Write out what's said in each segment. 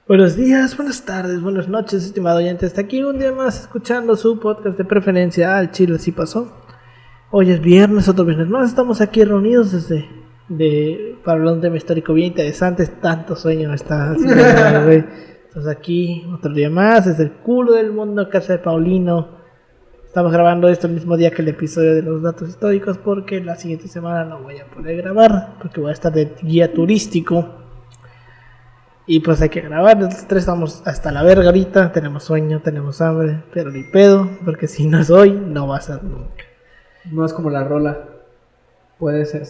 Buenos días, buenas tardes, buenas noches, estimado oyente. Está aquí un día más escuchando su podcast de preferencia Al Chile Así Pasó. Hoy es viernes, otro viernes más. Estamos aquí reunidos para hablar de un tema histórico bien interesante. Tanto sueño me está haciendo, güey. Estamos aquí otro día más, desde el culo del mundo, casa de Paulino. Estamos grabando esto el mismo día que el episodio de los datos históricos, porque la siguiente semana no voy a poder grabar, porque voy a estar de guía turístico. Y pues hay que grabar. Nosotros tres estamos hasta la verga ahorita. Tenemos sueño, tenemos hambre, pero ni pedo, porque si no es hoy, no va a ser nunca. No es como la rola. Puede ser.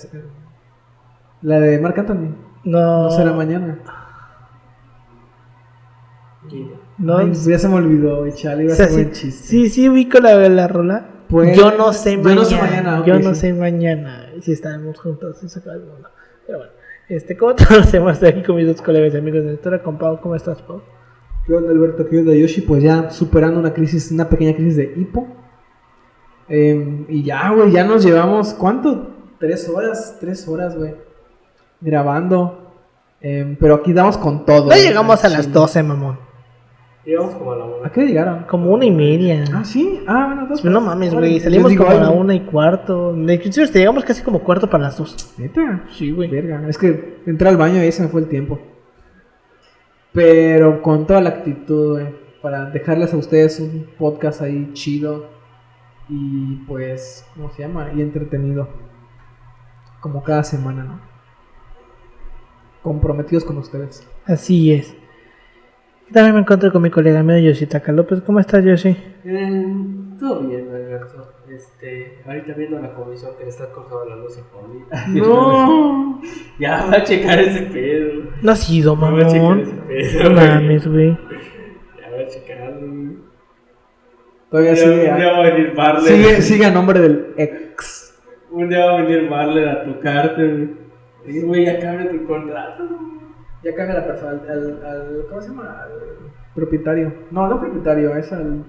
La de Marc Anthony. No será mañana. No. Ay, ya se me olvidó, güey, chale, iba a ser buen chiste. Sí, ubico la rola. Pues, yo no sé mañana. Okay, yo no sé mañana si estaremos juntos y se acaba el mundo. Pero bueno. ¿Cómo te conocemos? Estoy aquí con mis dos colegas y amigos de lectura, con Pau. ¿Cómo estás, Pau? ¿Qué onda, Alberto? ¿Qué onda, Yoshi? Pues ya superando una pequeña crisis de hipo. Y ya, güey, ya nos llevamos, ¿cuánto? 3 horas, güey, grabando. Pero aquí damos con todo. No llegamos a las 12, mamón. Llegamos como a la 1. ¿A qué llegaron? Como 1:30. Ah, ¿sí? Ah, bueno, 2 horas. No mames, güey, salimos como a la 1:15. Inclusive llegamos casi como cuarto para las 2. ¿Neta? Sí, güey. Verga, es que entré al baño y ahí se me fue el tiempo. Pero con toda la actitud, güey, para dejarles a ustedes un podcast ahí chido y pues, ¿cómo se llama? Y entretenido. Como cada semana, ¿no? Comprometidos con ustedes. Así es. También me encuentro con mi colega mío, Yoshitaka López. ¿Cómo estás, Yoshi? Todo bien, Alberto. Ahorita viendo la comisión que le está cortando la luz a Paulina. ¡No! Ya va a checar ese pedo. No ha sido, mamón. Ya va a checar ese pedo. No mames, güey. Ya va a checarlo. Todavía sigue. Un día va a venir Marley. Sigue a nombre del ex. Un día va a venir Marley a tocarte, güey. Güey, ya cambia tu contrato. Ya cambia la persona al ¿cómo se llama? Al propietario. No propietario, es al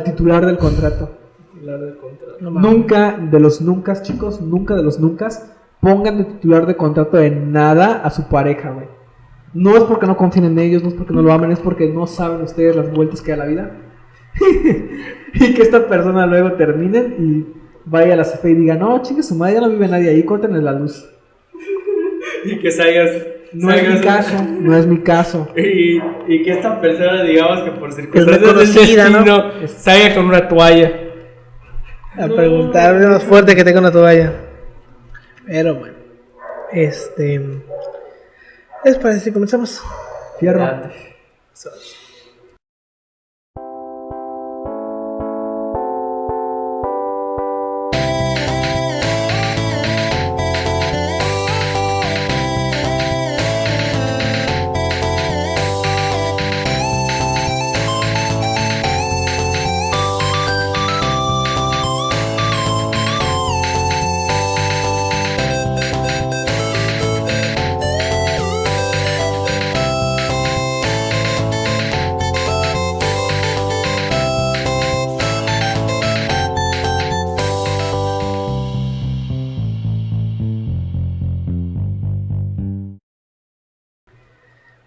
titular del contrato. No, Nunca de los nunca, chicos, nunca de los nunca pongan de titular de contrato de nada a su pareja, güey. No es porque no confíen en ellos, no es porque no lo amen, es porque no saben ustedes las vueltas que da la vida. Y que esta persona luego termine y vaya a la CFE y diga, no, chingue su madre, ya no vive nadie ahí, córtenle la luz. Y que salgas. No es mi caso. Y que esta persona, digamos que por circunstancias del reconocida, destino, ¿no? salga con una toalla. A preguntarle más fuerte que tenga una toalla. Pero bueno. ¿Les parece si comenzamos? Fierro.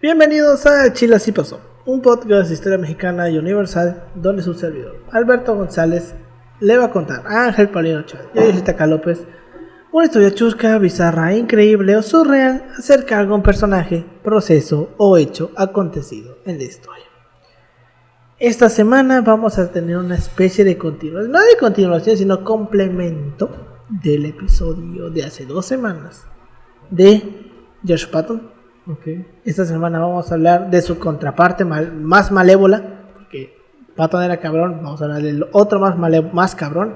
Bienvenidos a Chile Así Pasó, un podcast de historia mexicana y universal, donde su servidor, Alberto González, le va a contar a Ángel Paulino Chávez y a Yoshitaka López una historia chusca, bizarra, increíble o surreal acerca de algún personaje, proceso o hecho acontecido en la historia. Esta semana vamos a tener una especie de continuación, no de continuación, sino complemento del episodio de hace 2 semanas de Josh Patton. Okay. Esta semana vamos a hablar de su contraparte más malévola, porque Patton era cabrón. Vamos a hablar del otro más cabrón,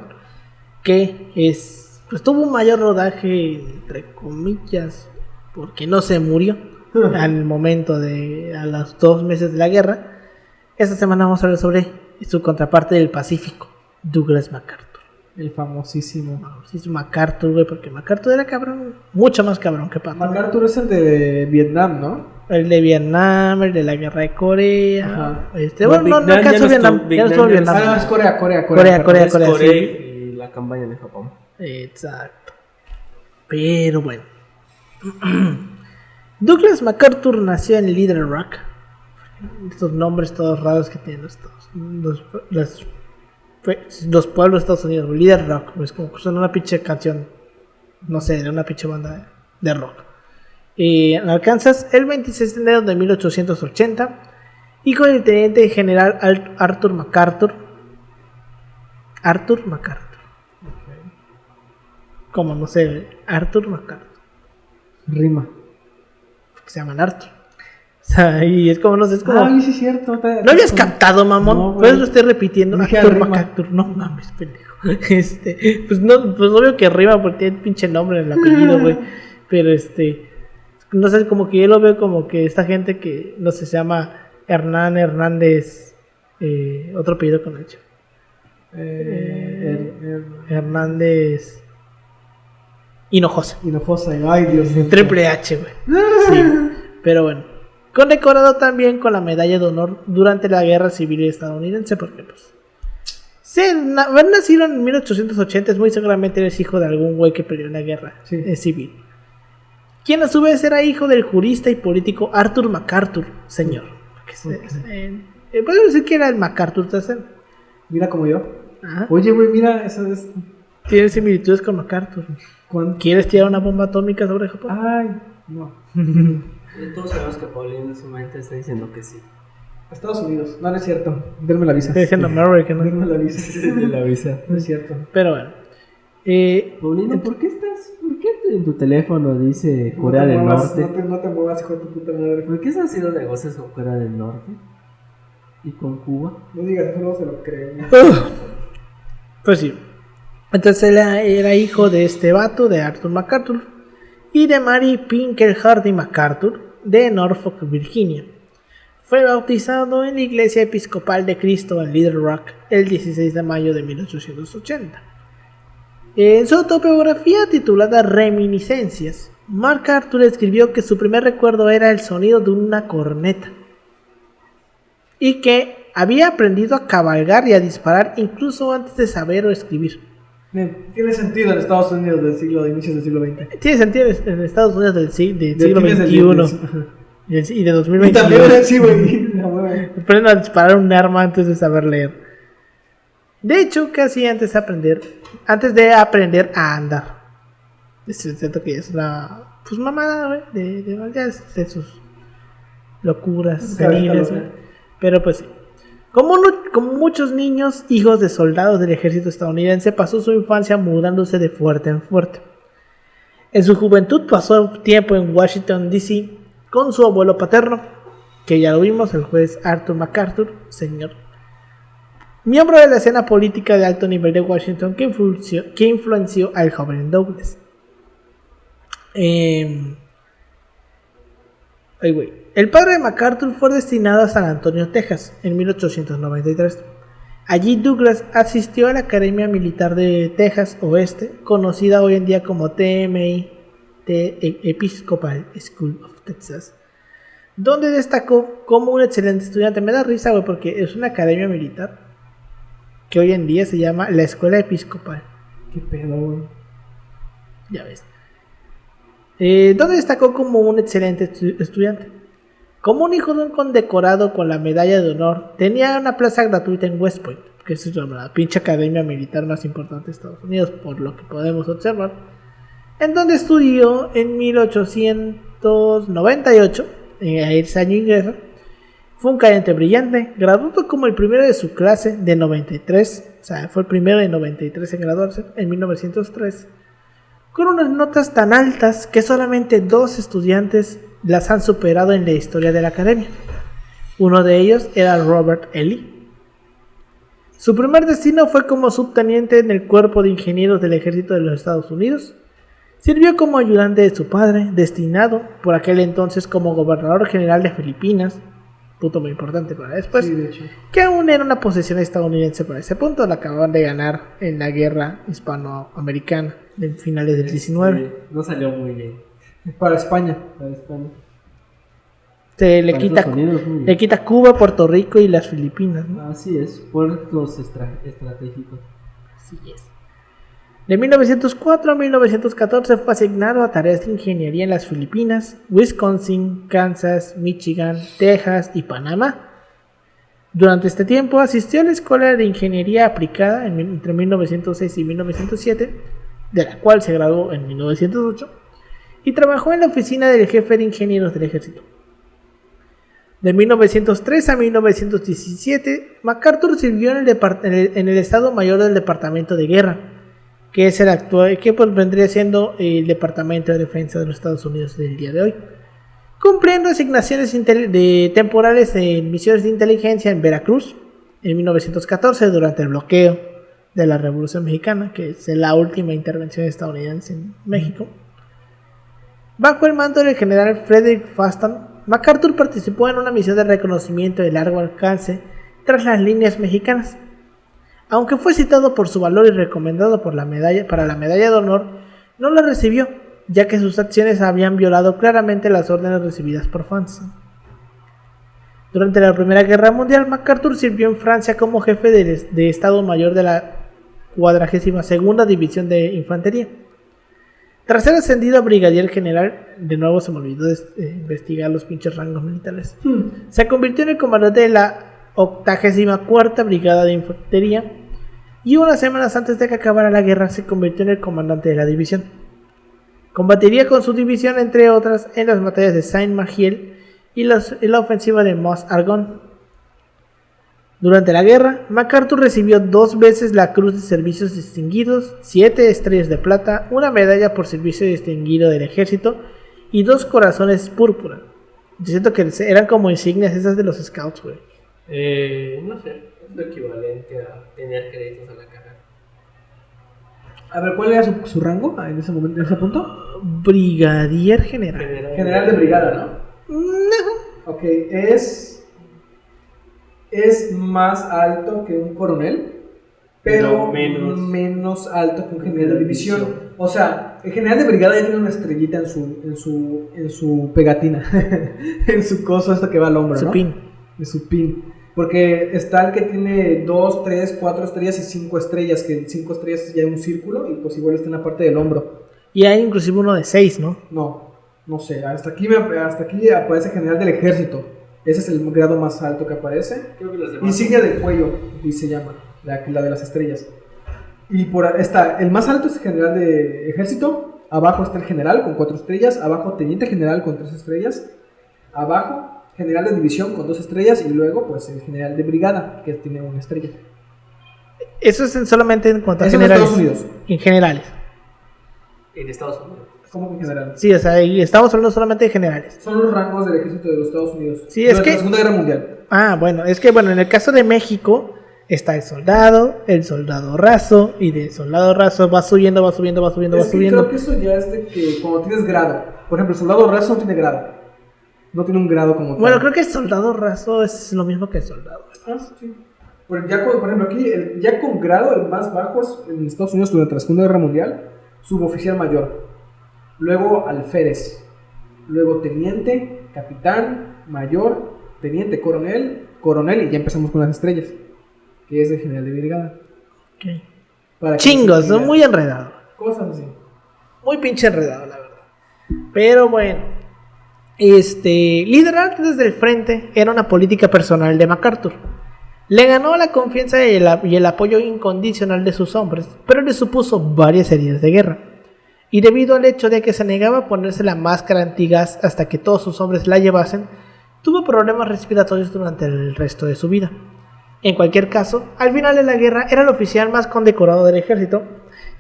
que pues tuvo un mayor rodaje, entre comillas, porque no se murió al momento a los 2 meses de la guerra. Esta semana vamos a hablar sobre su contraparte del Pacífico, Douglas MacArthur. El famosísimo. Sí, es MacArthur, güey, porque MacArthur era cabrón, mucho más cabrón que Patton. MacArthur es el de Vietnam, ¿no? El de Vietnam, el de la guerra de Corea. Ajá. Bueno, no alcanzó Vietnam. Ya no estuvo Vietnam. Ah, no, es Corea. Es Sí. Corea y la campaña de Japón. Exacto. Pero bueno. Douglas MacArthur nació en Little Rock. Estos nombres todos raros que tienen los pueblos de Estados Unidos. Little Rock, es como que suena una pinche canción, no sé, de una pinche banda de rock. En Arkansas, el 26 de enero de 1880, hijo del teniente general Arthur MacArthur. Arthur MacArthur. Como no sé, Arthur MacArthur. Rima. Que se llaman Arthur. O sea, y es como, no sé, es como. Ay, sí es cierto. ¿No habías captado, mamón? No, pues lo estoy repitiendo. Dije Arthur rima. MacArthur. No mames, pendejo. Pues no, pues obvio que rima porque tiene pinche nombre en el apellido, güey. Pero no sé, como que yo lo veo como que esta gente que, no sé, se llama Hernán Hernández. Otro apellido con H. Hernández Hinojosa. Hinojosa, ay Dios mío. Triple H, güey. Sí, pero bueno. Condecorado también con la medalla de honor durante la guerra civil estadounidense, porque pues haber nacido en 1880 es muy seguramente eres hijo de algún güey que peleó en la guerra civil, quien a su vez era hijo del jurista y político Arthur MacArthur, señor. Podemos decir que era el MacArthur III. Mira como yo. Ajá. Oye, güey, mira, eso es. Tiene similitudes con MacArthur. ¿Cuándo? ¿Quieres tirar una bomba atómica sobre Japón? Ay, no. Todos sabemos que Paulino en su mente está diciendo que sí. Estados Unidos. No, no es cierto. Denme la visa. Estoy diciendo American, ¿no? Denme la visa. De la visa. No es cierto. Pero bueno. Paulino, ¿por qué en tu teléfono dice Corea del Norte? No te muevas, hijo de tu puta madre. ¿Por qué están haciendo negocios con Corea del Norte? ¿Y con Cuba? No digas eso, luego se lo creen. Pues sí. Entonces él era hijo de este vato, de Arthur MacArthur, y de Mary Pinker Hardy MacArthur, de Norfolk, Virginia. Fue bautizado en la Iglesia Episcopal de Cristo en Little Rock el 16 de mayo de 1880. En su autobiografía titulada Reminiscencias, MacArthur escribió que su primer recuerdo era el sonido de una corneta y que había aprendido a cabalgar y a disparar incluso antes de saber o escribir. Tiene sentido en Estados Unidos de inicios del siglo XX. Tiene sentido en Estados Unidos del siglo XXI y de 2021. Y también sí, güey. Aprenden a disparar un arma antes de saber leer. De hecho, casi antes de aprender a andar. Es cierto que es una mamada, güey, de sus locuras seniles, güey. Pero pues sí. Como muchos niños, hijos de soldados del ejército estadounidense, pasó su infancia mudándose de fuerte en fuerte. En su juventud pasó tiempo en Washington, D.C. con su abuelo paterno, que ya lo vimos, el juez Arthur MacArthur, señor. Miembro de la escena política de alto nivel de Washington que influenció al joven Douglas. El padre de MacArthur fue destinado a San Antonio, Texas, en 1893. Allí Douglas asistió a la Academia Militar de Texas Oeste, conocida hoy en día como TMI, Episcopal School of Texas, donde destacó como un excelente estudiante. Me da risa, güey, porque es una academia militar que hoy en día se llama la Escuela Episcopal. ¿Qué pedo, güey? Ya ves. Donde destacó como un excelente estudiante. Como un hijo de un condecorado con la medalla de honor, tenía una plaza gratuita en West Point, que es la pinche academia militar más importante de Estados Unidos, por lo que podemos observar, en donde estudió en 1898, a ese año ingresa. Fue un cadete brillante, graduado como el primero de su clase de 93, o sea, fue el primero de 93 en graduarse en 1903, con unas notas tan altas que solamente 2 estudiantes las han superado en la historia de la academia. Uno de ellos era Robert E. Lee. Su primer destino fue como subteniente en el cuerpo de ingenieros del ejército de los Estados Unidos. Sirvió como ayudante de su padre, destinado por aquel entonces como gobernador general de Filipinas, punto muy importante para después, Sí, de hecho. que aún era una posesión estadounidense para ese punto. La acababan de ganar en la guerra hispanoamericana de finales del 19. No salió muy bien. Para España. Para España. Le Para quita, Estados Unidos, muy bien. le quita Cuba, Puerto Rico y las Filipinas, ¿no? Así es, puertos estratégicos. Así es. De 1904 a 1914 fue asignado a tareas de ingeniería en las Filipinas, Wisconsin, Kansas, Michigan, Texas y Panamá. Durante este tiempo asistió a la Escuela de Ingeniería Aplicada entre 1906 y 1907, de la cual se graduó en 1908, y trabajó en la oficina del jefe de ingenieros del ejército. De 1903 a 1917, MacArthur sirvió en el Estado Mayor del Departamento de Guerra, que es el actual, que pues vendría siendo el Departamento de Defensa de los Estados Unidos del día de hoy, cumpliendo asignaciones temporales en misiones de inteligencia en Veracruz en 1914 durante el bloqueo de la Revolución Mexicana, que es la última intervención estadounidense en México. Bajo el mando del general Frederick Faston, MacArthur participó en una misión de reconocimiento de largo alcance tras las líneas mexicanas. Aunque fue citado por su valor y recomendado para la medalla de honor, no la recibió, ya que sus acciones habían violado claramente las órdenes recibidas por Faston. Durante la Primera Guerra Mundial, MacArthur sirvió en Francia como jefe de Estado Mayor de la 42ª División de Infantería. Tras ser ascendido a brigadier general, de nuevo se me olvidó investigar los pinches rangos militares, se convirtió en el comandante de la 84ª Brigada de Infantería y unas semanas antes de que acabara la guerra se convirtió en el comandante de la división. Combatiría con su división, entre otras, en las batallas de Saint-Magiel y la ofensiva de Meuse-Argonne. Durante la guerra, MacArthur recibió 2 veces la Cruz de Servicios Distinguidos, 7 estrellas de plata, una medalla por servicio distinguido del ejército y 2 corazones púrpura. Yo siento que eran como insignias esas de los scouts, güey. No sé, es lo equivalente a tener créditos a la carrera. A ver, ¿cuál era su rango en ese momento, en ese punto? Brigadier general. General de brigada, ¿no? No. Ok, es más alto que un coronel, pero menos alto que un general de división. O sea, el general de brigada ya tiene una estrellita en su pegatina, en su coso esto que va al hombro, Su ¿no? pin. En su pin. Porque está el que tiene 2, 3, 4 estrellas y 5 estrellas, que 5 estrellas es ya un círculo y pues igual está en la parte del hombro. Y hay inclusive uno de 6, ¿no? No sé, hasta aquí aparece general del ejército. Ese es el grado más alto que aparece. Creo que los demás. Insignia del cuello, y se llama, la de las estrellas. Y está, el más alto es el general de ejército. Abajo está el general con 4 estrellas. Abajo teniente general con 3 estrellas. Abajo general de división con 2 estrellas. Y luego pues el general de brigada, que tiene 1 estrella. Eso es solamente en cuanto a Eso generales. en Estados Unidos. En generales. En Estados Unidos. ¿Cómo que en general? Sí, o sea, ahí estamos hablando solamente de generales. Son los rangos del ejército de los Estados Unidos. Sí, es durante que- la Segunda Guerra Mundial. Ah, bueno, es que en el caso de México está el soldado raso, y del soldado raso va subiendo. Creo que eso ya es de que cuando tienes grado. Por ejemplo, el soldado raso no tiene grado. No tiene un grado como tal. Bueno, creo que el soldado raso es lo mismo que el soldado. Sí. Por ejemplo, aquí, ya con grado, el más bajo es en Estados Unidos durante la Segunda Guerra Mundial, suboficial mayor. Luego alférez. Luego teniente, capitán, mayor, teniente, coronel, y ya empezamos con las estrellas, que es de general de brigada. Okay. Para que Chingos, se son entienda. muy enredados. Cosas así. Muy pinche enredado, la verdad. Pero bueno. Liderar desde el frente era una política personal de MacArthur. Le ganó la confianza y el apoyo incondicional de sus hombres, pero le supuso varias heridas de guerra. Y debido al hecho de que se negaba a ponerse la máscara antigas hasta que todos sus hombres la llevasen, tuvo problemas respiratorios durante el resto de su vida. En cualquier caso, al final de la guerra era el oficial más condecorado del ejército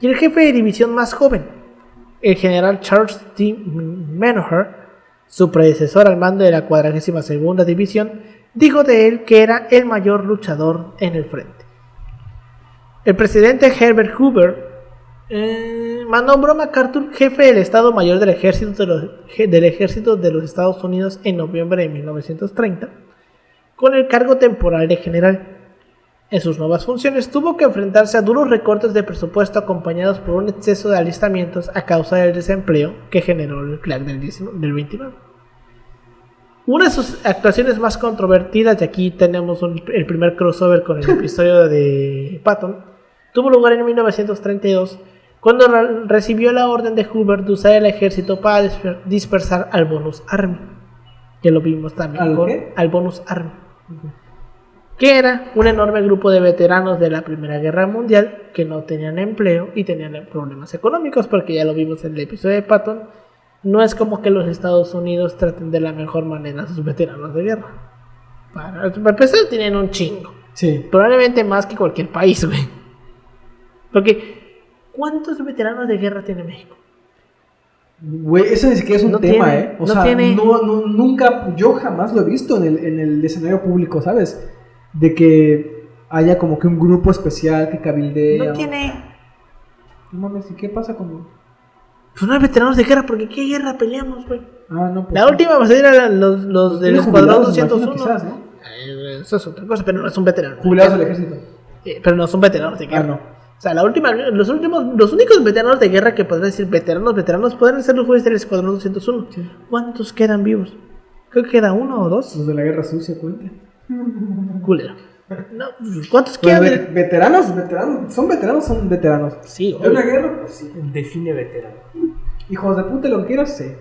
y el jefe de división más joven. El general Charles T. Menoher, su predecesor al mando de la 42ª División, dijo de él que era el mayor luchador en el frente. El presidente Herbert Hoover nombró a MacArthur jefe del Estado Mayor del Ejército de los Estados Unidos en noviembre de 1930, con el cargo temporal de general. En sus nuevas funciones tuvo que enfrentarse a duros recortes de presupuesto acompañados por un exceso de alistamientos a causa del desempleo que generó el crack del 29. Una de sus actuaciones más controvertidas, y aquí tenemos el primer crossover con el episodio de Patton, tuvo lugar en 1932, cuando recibió la orden de Hoover de usar el ejército para dispersar al Bonus Army, que lo vimos también al Bonus Army, que era un enorme grupo de veteranos de la Primera Guerra Mundial que no tenían empleo y tenían problemas económicos, porque ya lo vimos en el episodio de Patton. No es como que los Estados Unidos traten de la mejor manera a sus veteranos de guerra. Para empezar, tienen un chingo. Sí. Probablemente más que cualquier país, güey. Porque, ¿cuántos veteranos de guerra tiene México? Güey, eso ni siquiera es un tema, ¿eh? O sea, nunca, yo jamás lo he visto en el escenario público, ¿sabes? De que haya como que un grupo especial que cabildea. No tiene. No mames, ¿y qué pasa con...? Pues no hay veteranos de guerra, porque ¿qué guerra peleamos, güey? Ah, no, pues la última va a ser los del Escuadrón 201. Quizás, ¿no? Eso es otra cosa, pero no es un veterano. Jubilados del ejército. Pero no son veteranos de guerra. No. O sea, los únicos veteranos de guerra que podrían decir veteranos pueden ser los jueces del Escuadrón 201. Sí. ¿Cuántos quedan vivos? Creo que queda 1 o 2. Los de la Guerra Sucia cuentan. Culero. No, ¿cuántos quedan? ¿Veteranos? ¿Son veteranos? Sí, ¿De una guerra? Pues sí. Define veterano. Hijos de puta, lo que quieras, sí.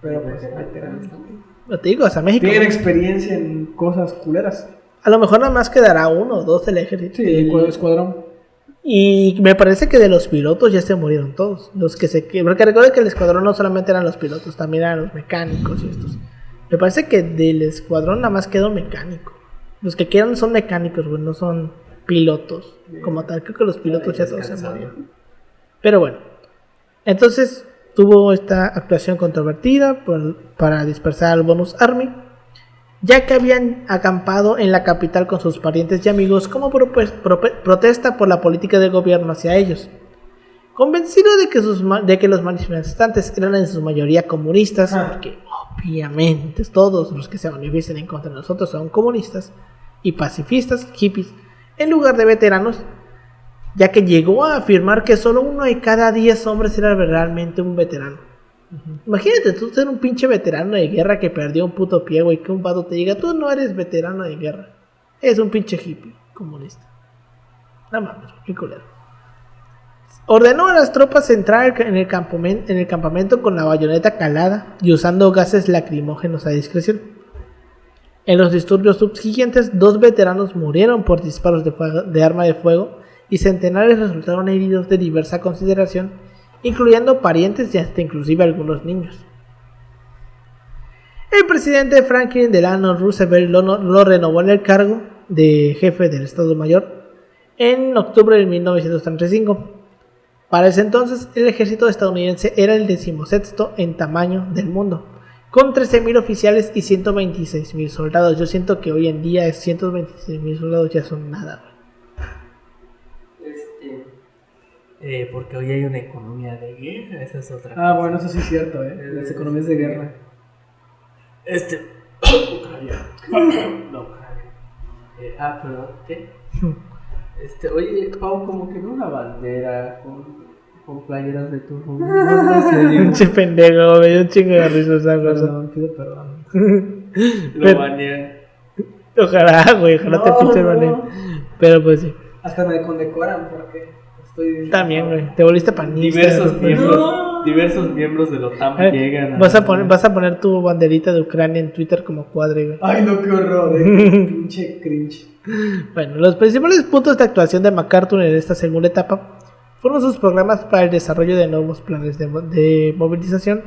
Pero pues, veteranos también. No te digo, o sea, México. Tienen experiencia en cosas culeras. A lo mejor nada más quedará 1 o 2 del ejército. Sí, el escuadrón. Y me parece que de los pilotos ya se murieron todos. Porque recuerden que el escuadrón no solamente eran los pilotos, también eran los mecánicos y estos. Me parece que del escuadrón nada más quedó un mecánico. Los que quedan son mecánicos, güey, no son pilotos como tal. Creo que los pilotos ya todos se murieron. Pero bueno, entonces tuvo esta actuación controvertida para dispersar al Bonus Army, ya que habían acampado en la capital con sus parientes y amigos como protesta por la política del gobierno hacia ellos. Convencido de que los manifestantes eran en su mayoría comunistas, porque obviamente todos los que se manifiesten en contra de nosotros son comunistas y pacifistas, hippies, en lugar de veteranos, ya que llegó a afirmar que solo 1 de cada 10 hombres era realmente un veterano. Imagínate tú ser un pinche veterano de guerra que perdió un puto pie, güey, que un vato te diga, tú no eres veterano de guerra, eres un pinche hippie comunista. No mames, qué culero. Ordenó a las tropas entrar en el campamento con la bayoneta calada y usando gases lacrimógenos a discreción. En los disturbios subsiguientes, 2 veteranos murieron por disparos de arma de fuego y centenares resultaron heridos de diversa consideración, incluyendo parientes y hasta inclusive algunos niños. El presidente Franklin Delano Roosevelt lo renovó en el cargo de jefe del Estado Mayor en octubre de 1935. Para ese entonces, el ejército estadounidense era el 16º en tamaño del mundo, con 13.000 oficiales y 126.000 soldados. Yo siento que hoy en día 126.000 soldados ya son nada. Porque hoy hay una economía de guerra, esa es otra cosa. Bueno, eso sí es cierto, las economías de guerra. Ucrania. No, Ucrania. Perdón, ¿qué? Oye, Pau, como que veo una bandera con playeras de tu Pinche pendejo, me dio un chingo de risa esa cosa. Perdón, pido perdón. Lo banean. Ojalá, güey, ojalá te pinche baneen. Pero pues sí. Hasta me condecoran porque estoy... También, güey, te volviste panista. Diversos miembros de la OTAN llegan vas a poner tu banderita de Ucrania en Twitter como cuadre, güey. Ay, no, qué horror, pinche cringe. Bueno, los principales puntos de actuación de MacArthur en esta segunda etapa fueron sus programas para el desarrollo de nuevos planes de movilización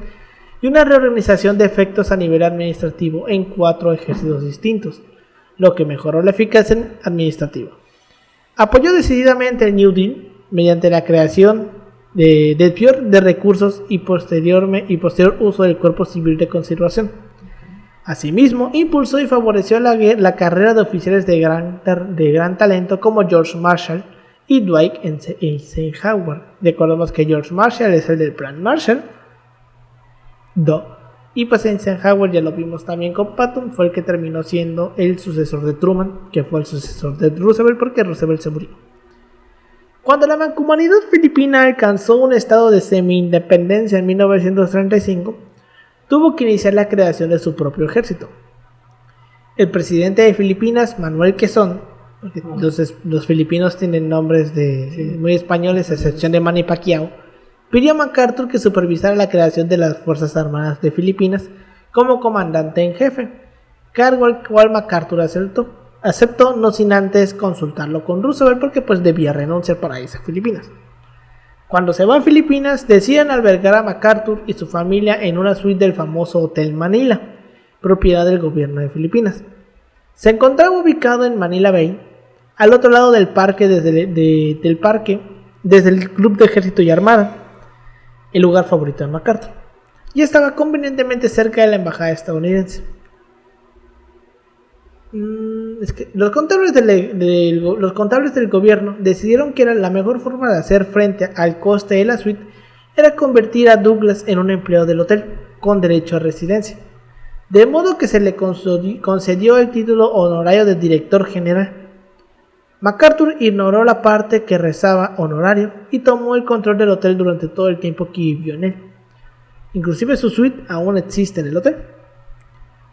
y una reorganización de efectos a nivel administrativo en 4 ejércitos distintos, lo que mejoró la eficacia administrativa. Apoyó decididamente el New Deal mediante la creación de recursos y posterior uso del Cuerpo Civil de Conservación. Asimismo, impulsó y favoreció la carrera de oficiales de gran talento como George Marshall y Dwight Eisenhower. Recordemos que George Marshall es el del Plan Marshall. Y pues Eisenhower, ya lo vimos también con Patton, fue el que terminó siendo el sucesor de Truman, que fue el sucesor de Roosevelt porque Roosevelt se murió. Cuando la mancomunidad filipina alcanzó un estado de semi-independencia en 1935, tuvo que iniciar la creación de su propio ejército. El presidente de Filipinas, Manuel Quezon, Porque los filipinos tienen nombres muy españoles, a excepción de Manny Pacquiao. Pidió a MacArthur que supervisara la creación de las Fuerzas Armadas de Filipinas como comandante en jefe, cargo al cual MacArthur aceptó no sin antes consultarlo con Roosevelt, porque pues debía renunciar para irse a Filipinas. Cuando se va a Filipinas, deciden albergar a MacArthur y su familia en una suite del famoso Hotel Manila, propiedad del gobierno de Filipinas. Se encontraba ubicado en Manila Bay, al otro lado del parque desde el Club de Ejército y Armada, el lugar favorito de MacArthur, y estaba convenientemente cerca de la embajada estadounidense. Los contables del gobierno decidieron que la mejor forma de hacer frente al coste de la suite era convertir a Douglas en un empleado del hotel con derecho a residencia, de modo que se le concedió el título honorario de director general. MacArthur ignoró la parte que rezaba honorario y tomó el control del hotel durante todo el tiempo que vivió en él. Inclusive su suite aún existe en el hotel.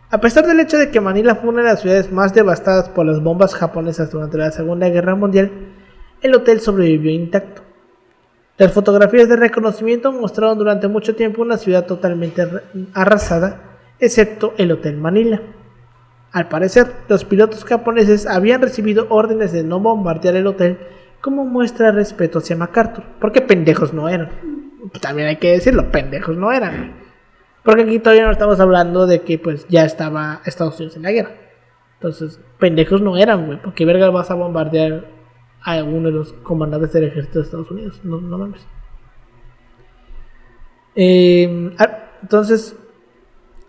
A pesar del hecho de que Manila fue una de las ciudades más devastadas por las bombas japonesas durante la Segunda Guerra Mundial, el hotel sobrevivió intacto. Las fotografías de reconocimiento mostraron durante mucho tiempo una ciudad totalmente arrasada, excepto el Hotel Manila. Al parecer, los pilotos japoneses habían recibido órdenes de no bombardear el hotel como muestra de respeto hacia MacArthur, porque pendejos no eran. También hay que decirlo, pendejos no eran. Porque aquí todavía no estamos hablando de que pues ya estaba Estados Unidos en la guerra. Entonces, pendejos no eran, güey. ¿Por qué verga vas a bombardear a alguno de los comandantes del ejército de Estados Unidos? No mames. Entonces,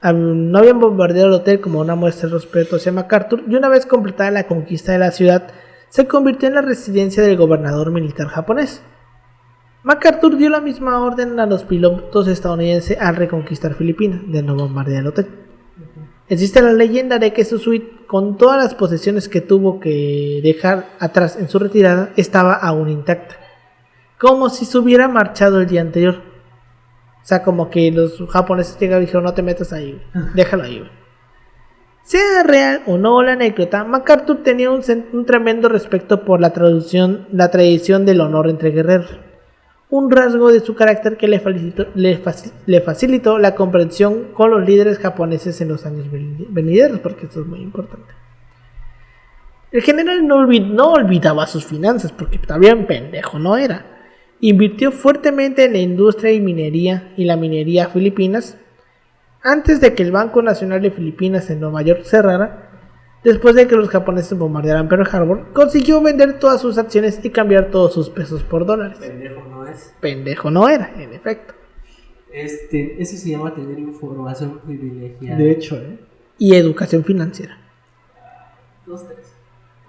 no habían bombardeado el hotel como una muestra de respeto hacia MacArthur, y una vez completada la conquista de la ciudad, se convirtió en la residencia del gobernador militar japonés. MacArthur dio la misma orden a los pilotos estadounidenses al reconquistar Filipinas, de no bombardear el hotel. Existe la leyenda de que su suite, con todas las posesiones que tuvo que dejar atrás en su retirada, estaba aún intacta, como si se hubiera marchado el día anterior. O sea, como que los japoneses llegaron y dijeron, no te metas ahí, déjalo ahí, güey. Sea real o no la anécdota, MacArthur tenía un tremendo respeto por la tradición del honor entre guerreros, un rasgo de su carácter que le facilitó la comprensión con los líderes japoneses en los años venideros, porque esto es muy importante. El general no olvidaba sus finanzas, porque también pendejo no era. Invirtió fuertemente en la industria y la minería filipinas antes de que el Banco Nacional de Filipinas en Nueva York cerrara. Después de que los japoneses bombardearan Pearl Harbor, consiguió vender todas sus acciones y cambiar todos sus pesos por dólares. Pendejo no es. Pendejo no era, en efecto. Eso se llama tener información privilegiada. De hecho, Y educación financiera. 2, 3.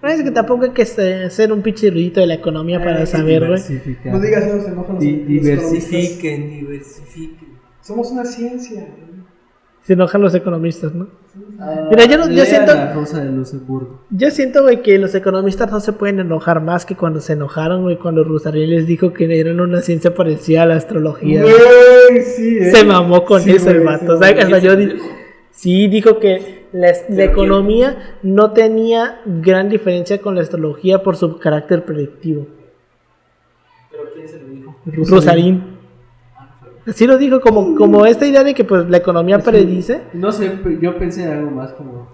No es que tampoco hay que ser un pinche erudito de la economía para saber, güey. no digas eso, se enojan los Diversifiquen. Somos una ciencia. Se enojan los economistas, ¿no? Mira, yo siento. La Rosa de Luxemburgo. Yo siento, güey, que los economistas no se pueden enojar más que cuando se enojaron, güey, cuando Rosario les dijo que eran una ciencia parecida a la astrología. Güey, sí, Se mamó con eso, güey, el vato. O sea, hasta yo sí dijo que la economía no tenía gran diferencia con la astrología por su carácter predictivo. ¿Pero quién se lo dijo? Rosarín. Así lo dijo, como esta idea de que pues la economía predice. No sé, yo pensé en algo más como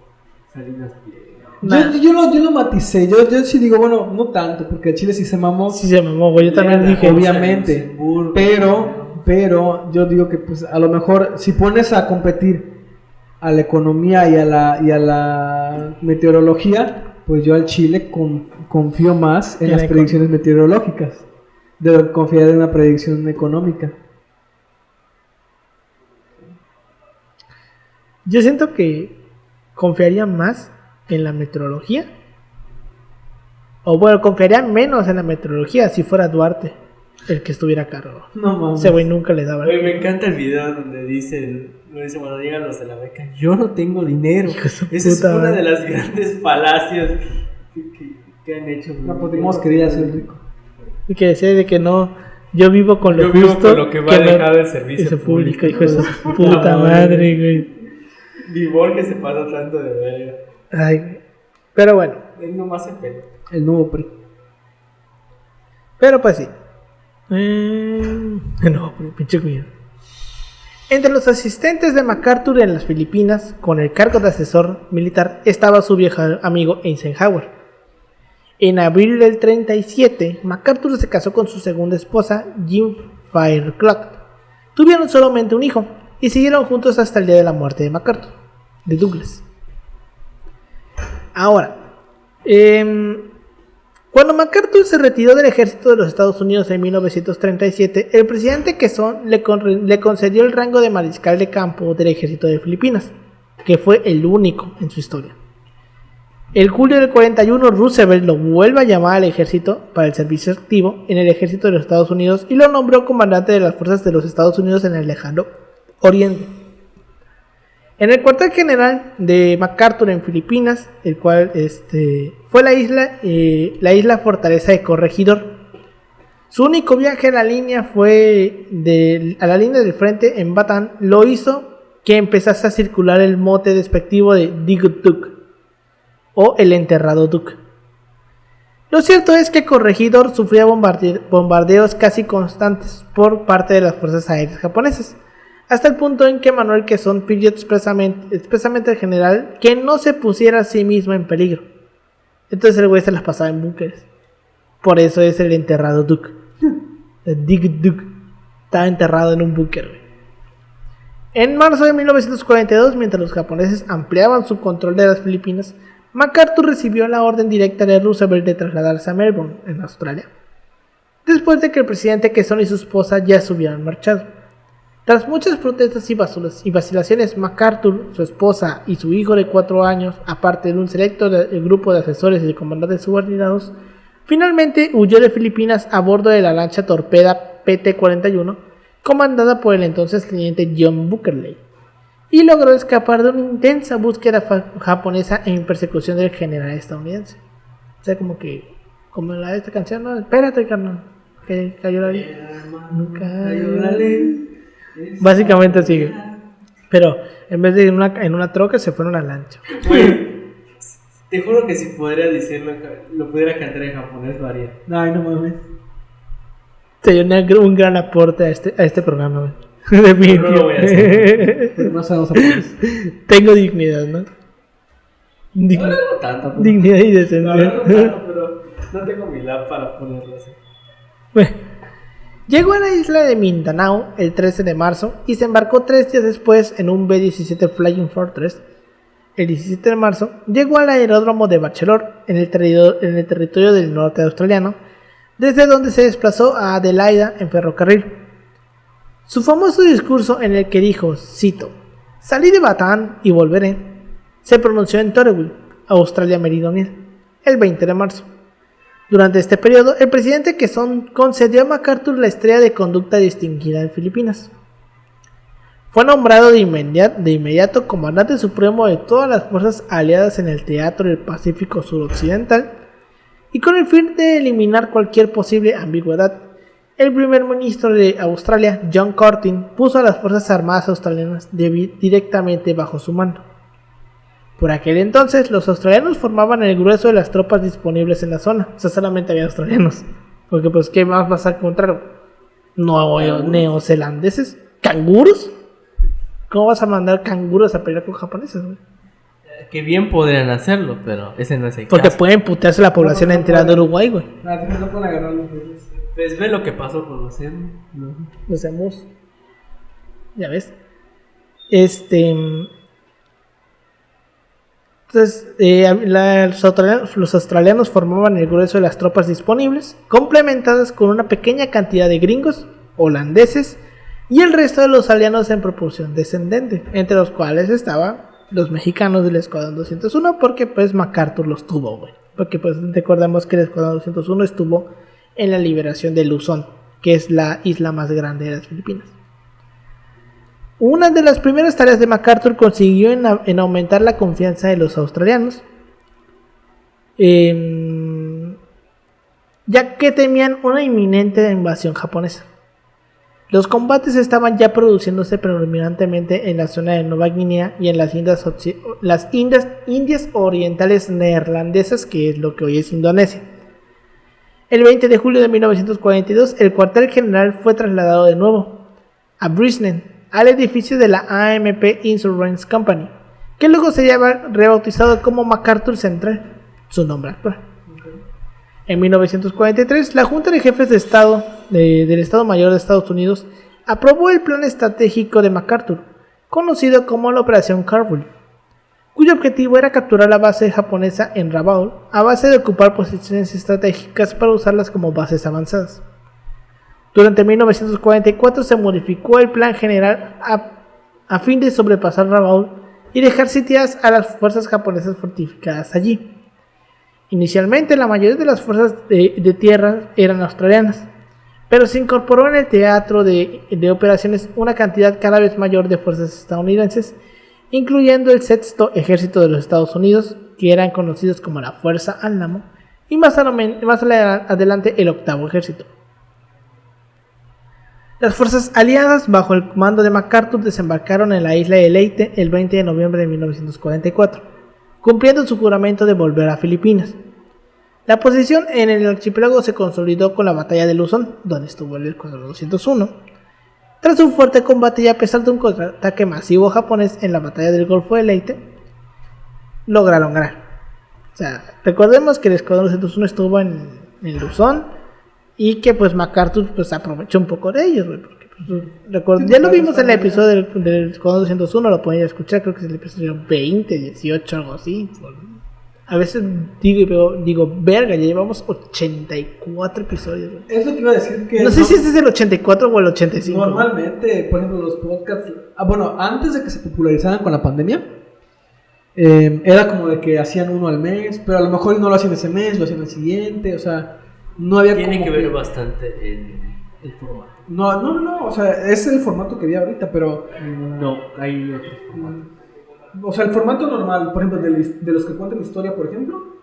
Salinas Pliego. Yo lo maticé, yo sí digo, bueno, no tanto, porque Chile sí se mamó. Sí se mamó, güey, yo también dije. Obviamente, pero yo digo que pues a lo mejor si pones a competir a la economía y a la meteorología, pues yo al Chile confío más en las predicciones meteorológicas de confiar en una predicción económica. Yo siento que confiaría más en la meteorología. O bueno, confiaría menos en la meteorología si fuera Duarte el que estuviera a cargo. No mames. Ese güey nunca le daba. Oye, me encanta el video donde dice cuando llegan los de la beca, yo no tengo dinero. Esa es una de las grandes falacias que han hecho. No podemos querer ser rico. Y que decía de que no, yo vivo con lo justo, con lo que va a dejar del servicio público. Hijo de su puta madre, güey. Ni Borges se pasó tanto de verga. Ay, pero bueno. Él nomás se pelo. El nuevo PRI. Pero pues sí. No, pinche cuidado. Entre los asistentes de MacArthur en las Filipinas, con el cargo de asesor militar, estaba su viejo amigo Eisenhower. En abril del 37, MacArthur se casó con su segunda esposa, Jean Fairclough. Tuvieron solamente un hijo y siguieron juntos hasta el día de la muerte de MacArthur, de Douglas. Ahora, cuando MacArthur se retiró del ejército de los Estados Unidos en 1937, el presidente Quezón le concedió el rango de mariscal de campo del ejército de Filipinas, que fue el único en su historia. En julio del 41, Roosevelt lo vuelve a llamar al ejército para el servicio activo en el ejército de los Estados Unidos y lo nombró comandante de las fuerzas de los Estados Unidos en el lejano Oriente. En el cuartel general de MacArthur en Filipinas, el cual fue la isla fortaleza de Corregidor. Su único viaje a la línea a la línea del frente en Bataan lo hizo que empezase a circular el mote despectivo de Dick Duck o el enterrado Duck. Lo cierto es que Corregidor sufría bombardeos casi constantes por parte de las fuerzas aéreas japonesas, hasta el punto en que Manuel Quezón pidió expresamente al general que no se pusiera a sí mismo en peligro. Entonces el güey se las pasaba en búnkeres. Por eso es el enterrado Duck. El Dick Duck estaba enterrado en un búnker, güey. En marzo de 1942, mientras los japoneses ampliaban su control de las Filipinas, MacArthur recibió la orden directa de Roosevelt de trasladarse a Melbourne, en Australia, después de que el presidente Quezón y su esposa ya se hubieran marchado. Tras muchas protestas y vacilaciones, MacArthur, su esposa y su hijo de 4 años, aparte de un selecto grupo de asesores y de comandantes subordinados, finalmente huyó de Filipinas a bordo de la lancha torpeda PT-41, comandada por el entonces teniente John Buckley, y logró escapar de una intensa búsqueda japonesa en persecución del general estadounidense. O sea, como la de esta canción, no, espérate, carnal, que cayó la ley. Cayó la ley. Básicamente así, pero en vez de en una troca se fue en una lancha. Güey, te juro que si podría decirlo, lo pudiera cantar en japonés, lo haría. Ay, no mames. Sería un gran aporte a este programa, güey. No lo voy a hacer. No sabemos japonés. Tengo dignidad, ¿no? No tanto, pero... Dignidad y decencia. No tanto, pero no tengo mi lab para ponerlo así. Bueno. Llegó a la isla de Mindanao el 13 de marzo y se embarcó 3 días después en un B-17 Flying Fortress. El 17 de marzo llegó al aeródromo de Bachelor en el territorio del norte australiano, desde donde se desplazó a Adelaida en ferrocarril. Su famoso discurso en el que dijo, cito, "Salí de Bataan y volveré", se pronunció en Torreville, Australia Meridional, el 20 de marzo. Durante este periodo, el presidente Quezón concedió a MacArthur la estrella de conducta distinguida en Filipinas. Fue nombrado de inmediato comandante supremo de todas las fuerzas aliadas en el teatro del Pacífico Suroccidental, y con el fin de eliminar cualquier posible ambigüedad, el primer ministro de Australia, John Curtin, puso a las fuerzas armadas australianas directamente bajo su mando. Por aquel entonces, los australianos formaban el grueso de las tropas disponibles en la zona. O sea, solamente había australianos. Porque, pues, ¿qué más vas a encontrar? Neozelandeses. ¿Canguros? ¿Cómo vas a mandar canguros a pelear con japoneses, güey? Que bien podrían hacerlo, pero ese no es el Porque caso. pueden putearse la población entera de Uruguay, güey. No pueden agarrar los bebés. Pues ve lo que pasó con los emos. Lo hacemos. Ya ves. Entonces, los australianos formaban el grueso de las tropas disponibles, complementadas con una pequeña cantidad de gringos, holandeses y el resto de los aliados en proporción descendente, entre los cuales estaban los mexicanos del Escuadrón 201, porque pues MacArthur los tuvo, güey. Porque pues recordamos que el Escuadrón 201 estuvo en la liberación de Luzón, que es la isla más grande de las Filipinas. Una de las primeras tareas de MacArthur consiguió en aumentar la confianza de los australianos, ya que temían una inminente invasión japonesa. Los combates estaban ya produciéndose predominantemente en la zona de Nueva Guinea y en las Indias Orientales Neerlandesas, que es lo que hoy es Indonesia. El 20 de julio de 1942, el cuartel general fue trasladado de nuevo a Brisbane, al edificio de la AMP Insurance Company, que luego sería rebautizado como MacArthur Central, su nombre actual. En 1943, la Junta de Jefes de Estado del Estado Mayor de Estados Unidos aprobó el plan estratégico de MacArthur, conocido como la Operación Carville, cuyo objetivo era capturar la base japonesa en Rabaul a base de ocupar posiciones estratégicas para usarlas como bases avanzadas. Durante 1944 se modificó el plan general a fin de sobrepasar Rabaul y dejar sitiadas a las fuerzas japonesas fortificadas allí. Inicialmente la mayoría de las fuerzas de tierra eran australianas, pero se incorporó en el teatro de operaciones una cantidad cada vez mayor de fuerzas estadounidenses, incluyendo el Sexto Ejército de los Estados Unidos, que eran conocidos como la Fuerza Álamo, y más adelante el Octavo Ejército. Las fuerzas aliadas bajo el mando de MacArthur desembarcaron en la isla de Leyte el 20 de noviembre de 1944, cumpliendo su juramento de volver a Filipinas. La posición en el archipiélago se consolidó con la batalla de Luzón, donde estuvo el Escuadrón 201. Tras un fuerte combate y a pesar de un contraataque masivo japonés en la batalla del Golfo de Leyte, lograron ganar. O sea, recordemos que el Escuadrón 201 estuvo en Luzón y que pues MacArthur pues aprovechó un poco de ellos, porque pues, ya lo vimos en el episodio del Escuadrón 201, lo pueden escuchar, creo que es el episodio 20, 18, algo así. A veces digo, verga, ya llevamos 84 episodios. Güey. Es lo que iba a decir que... No sé si este es el 84 o el 85. Normalmente, por ejemplo, los podcasts... bueno, antes de que se popularizaran con la pandemia, era como de que hacían uno al mes, pero a lo mejor no lo hacían ese mes, lo hacían el siguiente, o sea, no había Tiene como que ver bastante el formato. No, o sea, es el formato que vi ahorita, pero... No, hay otro formato. O sea, el formato normal, por ejemplo, de los que cuentan historia, por ejemplo,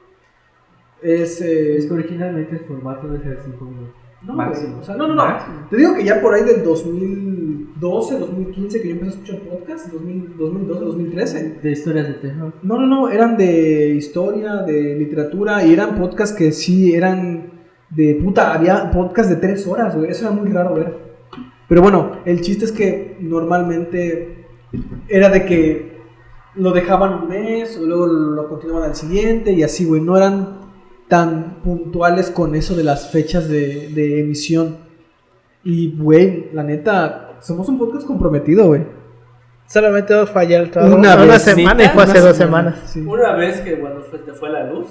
es que originalmente el formato de ser 5 minutos. No, máximo. O sea, no. Te digo que ya por ahí del 2012, 2015 que yo empecé a escuchar podcasts, 2012, 2013. De historias de terror. No, eran de historia, de literatura, y eran podcasts que sí eran de puta, había podcasts de 3 horas, güey, eso era muy raro ver. Pero bueno, el chiste es que normalmente era de que lo dejaban un mes, o luego lo continuaban al siguiente, y así, güey, no eran tan puntuales con eso de las fechas de emisión. Y, güey, la neta, somos un podcast comprometido, güey. Solamente dos fallar el trabajo. Una semana y fue hace 2 semanas. Sí. Una vez que cuando te fue la luz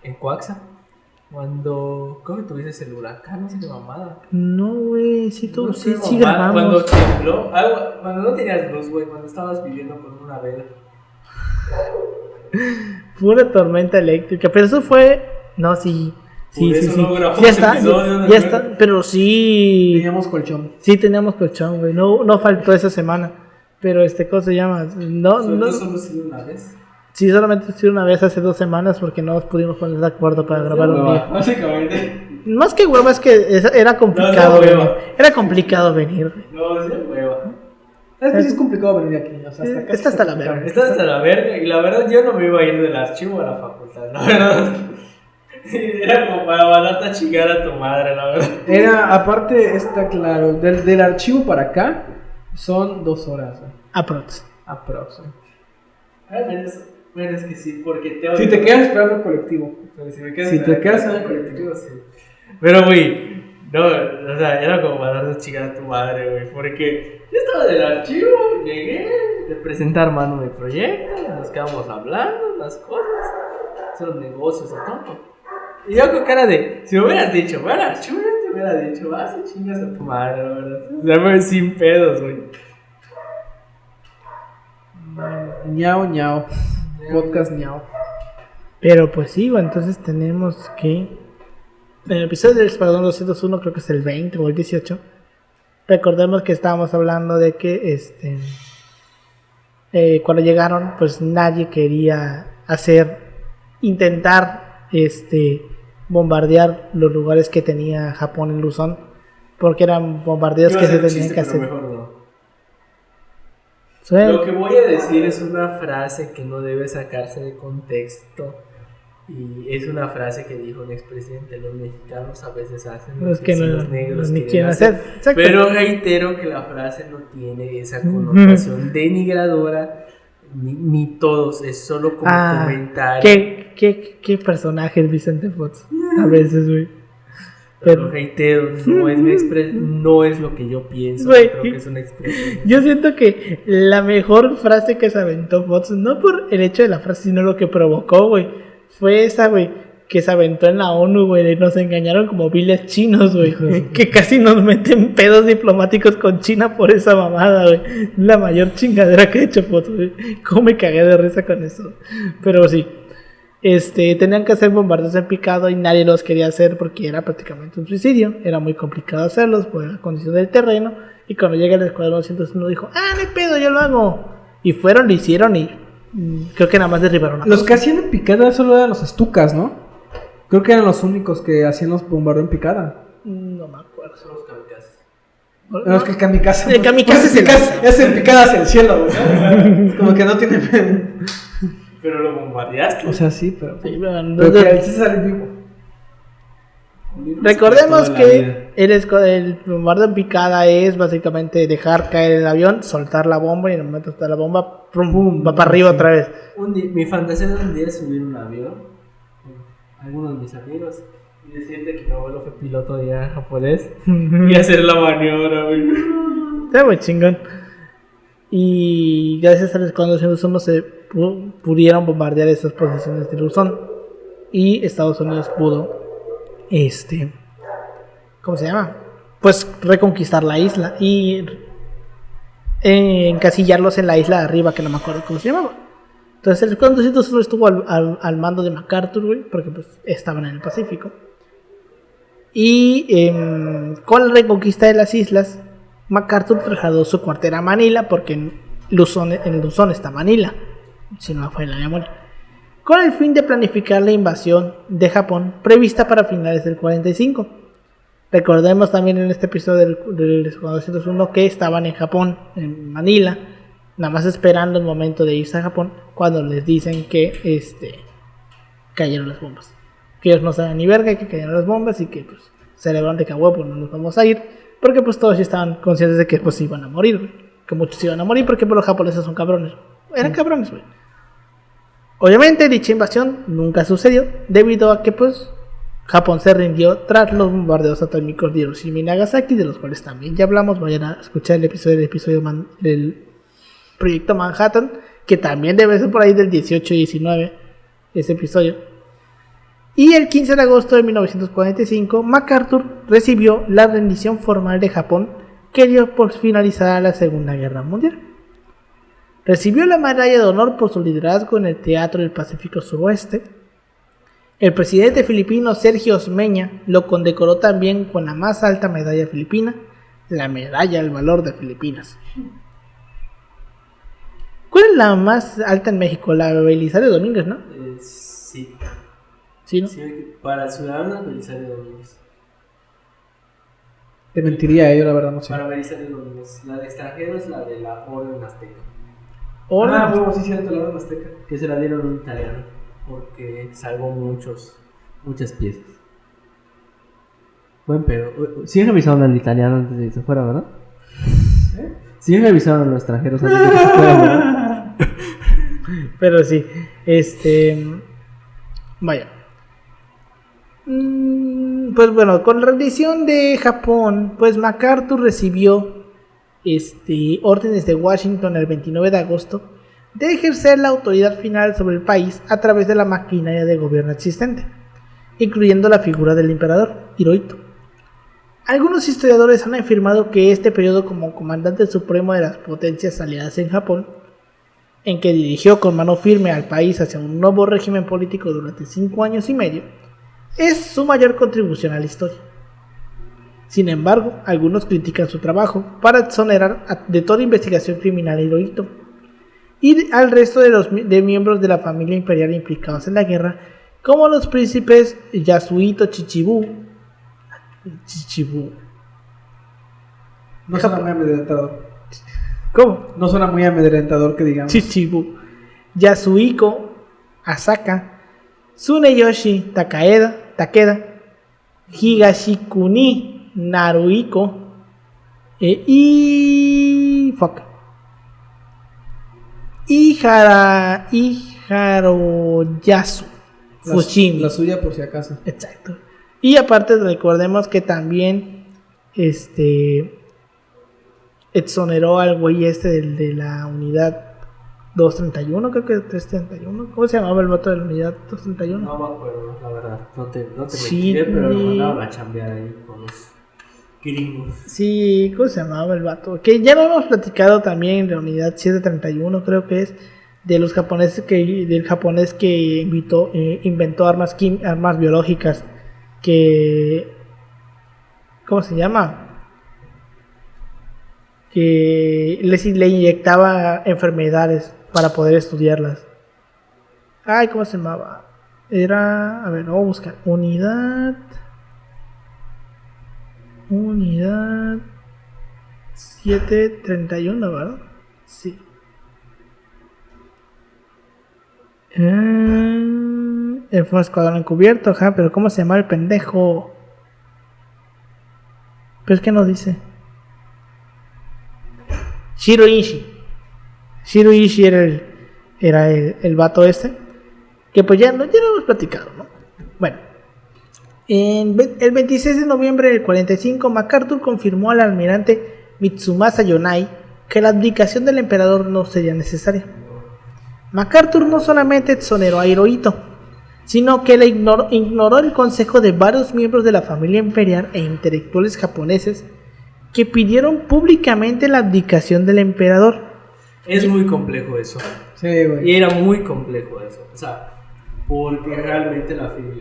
en Coaxa, cuando ¿cómo tuviste el huracán? No sé qué mamada. No, güey, sí, tú, No sí, sé, sí mamá, grabamos. Cuando tembló, cuando no tenías luz, güey, cuando estabas viviendo con una vela. Fue una tormenta eléctrica, pero eso fue... No, sí. Sí. No grabamos Ya está, episodio, ya está, pero sí... Teníamos colchón. Sí, teníamos colchón, güey. No faltó esa semana. Pero ¿cómo se llama? No. Solo sido una vez. Sí, solamente estuve una vez hace 2 semanas porque no nos pudimos poner de acuerdo para grabar un día. Básicamente. Más que hueva, es que era complicado No, venir. hueva. Era complicado venir, güey. No, es hueva. Es que sí es complicado venir aquí. O sea, hasta acá Está hasta la complicado. verga. Estás hasta la verga y la verdad yo no me iba a ir del archivo a la facultad, la verdad. Era como para mandarte a chingar a tu madre, la verdad. Era, aparte, está claro, del archivo para acá son 2 horas, güey. Aprox. Aprox. Bueno, es que sí, porque te Si te quedas esperando el colectivo. Pero si me Si te quedas en en el colectivo, sí. Pero, güey, no, o sea, era como mandarte a chingar a tu madre, güey, porque yo estaba del archivo, llegué, de presentar mano de proyecto, nos quedamos hablando, las cosas, hacer los negocios y todo. Y yo con cara de, si me hubieras dicho, bueno, archivo, yo te hubiera dicho, vas y chingas a tu madre, la verdad. O sea, fue sin pedos, güey. Ñao. Podcast ñao. Pero pues sí, güey, entonces tenemos que... En el episodio del Escuadrón 201, creo que es el 20 o el 18, recordemos que estábamos hablando de que cuando llegaron, pues nadie quería intentar bombardear los lugares que tenía Japón en Luzón, porque eran bombardeos Iba que a se ser un tenían chiste, que pero hacer. mejor no. Suena- Lo que voy a decir es una frase que no debe sacarse de contexto. Y es una frase que dijo un expresidente: los mexicanos a veces hacen lo Los que que sí no- los negros no ni quieren quieren hacer. hacer. Exacto. Pero reitero que la frase no tiene esa connotación denigradora, ni todos, es solo como comentario. ¿Qué personaje es Vicente Fox? A veces, güey. Pero reitero, no es lo que yo pienso, Güey, creo que es una expresión. yo siento que la mejor frase que se aventó Fox, no por el hecho de la frase, sino lo que provocó, güey, fue esa, güey, que se aventó en la ONU, güey, y nos engañaron como viles chinos, güey, que casi nos meten pedos diplomáticos con China por esa mamada, güey. La mayor chingadera que ha hecho Fox, güey. Cómo me cagué de risa con eso. Pero sí. Tenían que hacer bombardeos en picado y nadie los quería hacer porque era prácticamente un suicidio. Era muy complicado hacerlos por la condición del terreno. Y cuando llega el escuadrón 201 dijo: no hay pedo, yo lo hago. Y fueron, lo hicieron y creo que nada más derribaron a Los dos. que hacían en picada solo eran los estucas, ¿no? Creo que eran los únicos que hacían los bombardeos en picada. No me acuerdo. Son los kamikazes. Los que el kamikaze. El kamikaze pues, se lanza. es en picada hacia el cielo, güey. Como que no tiene. Pero lo bombardeaste. O sea, sí, pero. Sí, bueno, Pero que entonces, ahí se sale vivo. recordemos Toda la que el bombardeo en picada es básicamente dejar caer el avión, soltar la bomba y en el momento de soltar la bomba, pum, va para arriba sí. otra vez. Mi fantasía de un día es subir un avión con algunos de mis amigos y decirte que mi abuelo fue piloto de avión japonés y hacer la maniobra, güey. Está muy chingón. Y gracias al escuadrón 201 se pudieron bombardear esas posiciones de Luzón. Y Estados Unidos pudo, ¿cómo se llama? Pues reconquistar la isla y encasillarlos en la isla de arriba, que no me acuerdo cómo se llamaba. Entonces el escuadrón 201 estuvo al mando de MacArthur, güey, porque pues estaban en el Pacífico. Y con la reconquista de las islas, MacArthur trasladó su cuartel a Manila, porque en Luzón está Manila, si no me falla la memoria, con el fin de planificar la invasión de Japón prevista para finales del 45. Recordemos también en este episodio del Escuadrón 201 que estaban en Japón, en Manila, nada más esperando el momento de irse a Japón, cuando les dicen que cayeron las bombas. Que ellos no saben ni verga, que cayeron las bombas y que pues celebraron de que pues no nos vamos a ir, porque pues todos ya estaban conscientes de que pues iban a morir, güey. Que muchos iban a morir porque pues, los japoneses son cabrones. Eran cabrones, güey. Obviamente dicha invasión nunca sucedió debido a que pues Japón se rindió tras los bombardeos atómicos de Hiroshima y Nagasaki, de los cuales también ya hablamos. Vayan a escuchar el episodio del Proyecto Manhattan, que también debe ser por ahí del 18 y 19 ese episodio. Y el 15 de agosto de 1945 MacArthur recibió la rendición formal de Japón, que dio por finalizada la Segunda Guerra Mundial. Recibió la medalla de honor por su liderazgo en el Teatro del Pacífico Suroeste. El presidente filipino Sergio Osmeña lo condecoró también con la más alta medalla filipina, la Medalla al Valor de Filipinas. ¿Cuál es la más alta en México? La Belisario Domínguez, ¿no? Sí. Sí, ¿no? Sí, para ciudadanos, Belisario Domínguez. Te mentiría, yo la verdad no sé. Para Belisario Domínguez. La de extranjero es la de la Orden Azteca. Hola. bueno, sí, cierto, la Orden Azteca. Que se la dieron a un italiano. Porque salvó muchas piezas. Buen pedo. Sí revisaron al italiano antes de que se fuera, ¿verdad? Sí revisaron a los extranjeros antes de que se fuera, ¿verdad? Pero sí, vaya. Pues bueno, con la rendición de Japón, pues MacArthur recibió órdenes de Washington el 29 de agosto de ejercer la autoridad final sobre el país a través de la maquinaria de gobierno existente, incluyendo la figura del emperador Hirohito. Algunos historiadores han afirmado que este periodo como comandante supremo de las potencias aliadas en Japón, en que dirigió con mano firme al país hacia un nuevo régimen político durante 5 años y medio, es su mayor contribución a la historia. Sin embargo, algunos critican su trabajo para exonerar de toda investigación criminal a Hirohito y al resto de miembros de la familia imperial implicados en la guerra, como los príncipes Yasuhito Chichibu, No suena muy amedrentador. ¿Cómo? No suena muy amedrentador que digamos. Chichibu, Yasuhiko Asaka, Tsuneyoshi Takeda, Higashikuni Naruhiko Iharoyasu Fushimi. La suya por si acaso. Exacto. Y aparte recordemos que también exoneró al güey de la unidad 231, creo que 331. ¿Cómo se llamaba el vato de la unidad 231? No me acuerdo, la verdad. No te Sí, mentiré, pero lo mandaron a chambear ahí con los gringos. Sí, ¿cómo se llamaba el vato? Que ya lo hemos platicado también en la unidad 731, creo que es, de los japoneses del japonés que inventó armas biológicas, que ¿cómo se llama? Que le inyectaba enfermedades para poder estudiarlas. Ay, ¿cómo se llamaba? Era, a ver, voy a buscar. Unidad 731, ¿verdad? Sí. Fue escuadrón encubierto, ajá, pero ¿cómo se llama el pendejo? Pero es que no dice. Shiroishi era el vato este. Que pues ya lo hemos platicado, ¿no? Bueno. El 26 de noviembre del 45, MacArthur confirmó al almirante Mitsumasa Yonai que la abdicación del emperador no sería necesaria. MacArthur no solamente exoneró a Hirohito, sino que le ignoró el consejo de varios miembros de la familia imperial e intelectuales japoneses que pidieron públicamente la abdicación del emperador. Es muy complejo eso. Sí, güey. Y era muy complejo eso. O sea, porque realmente la figura.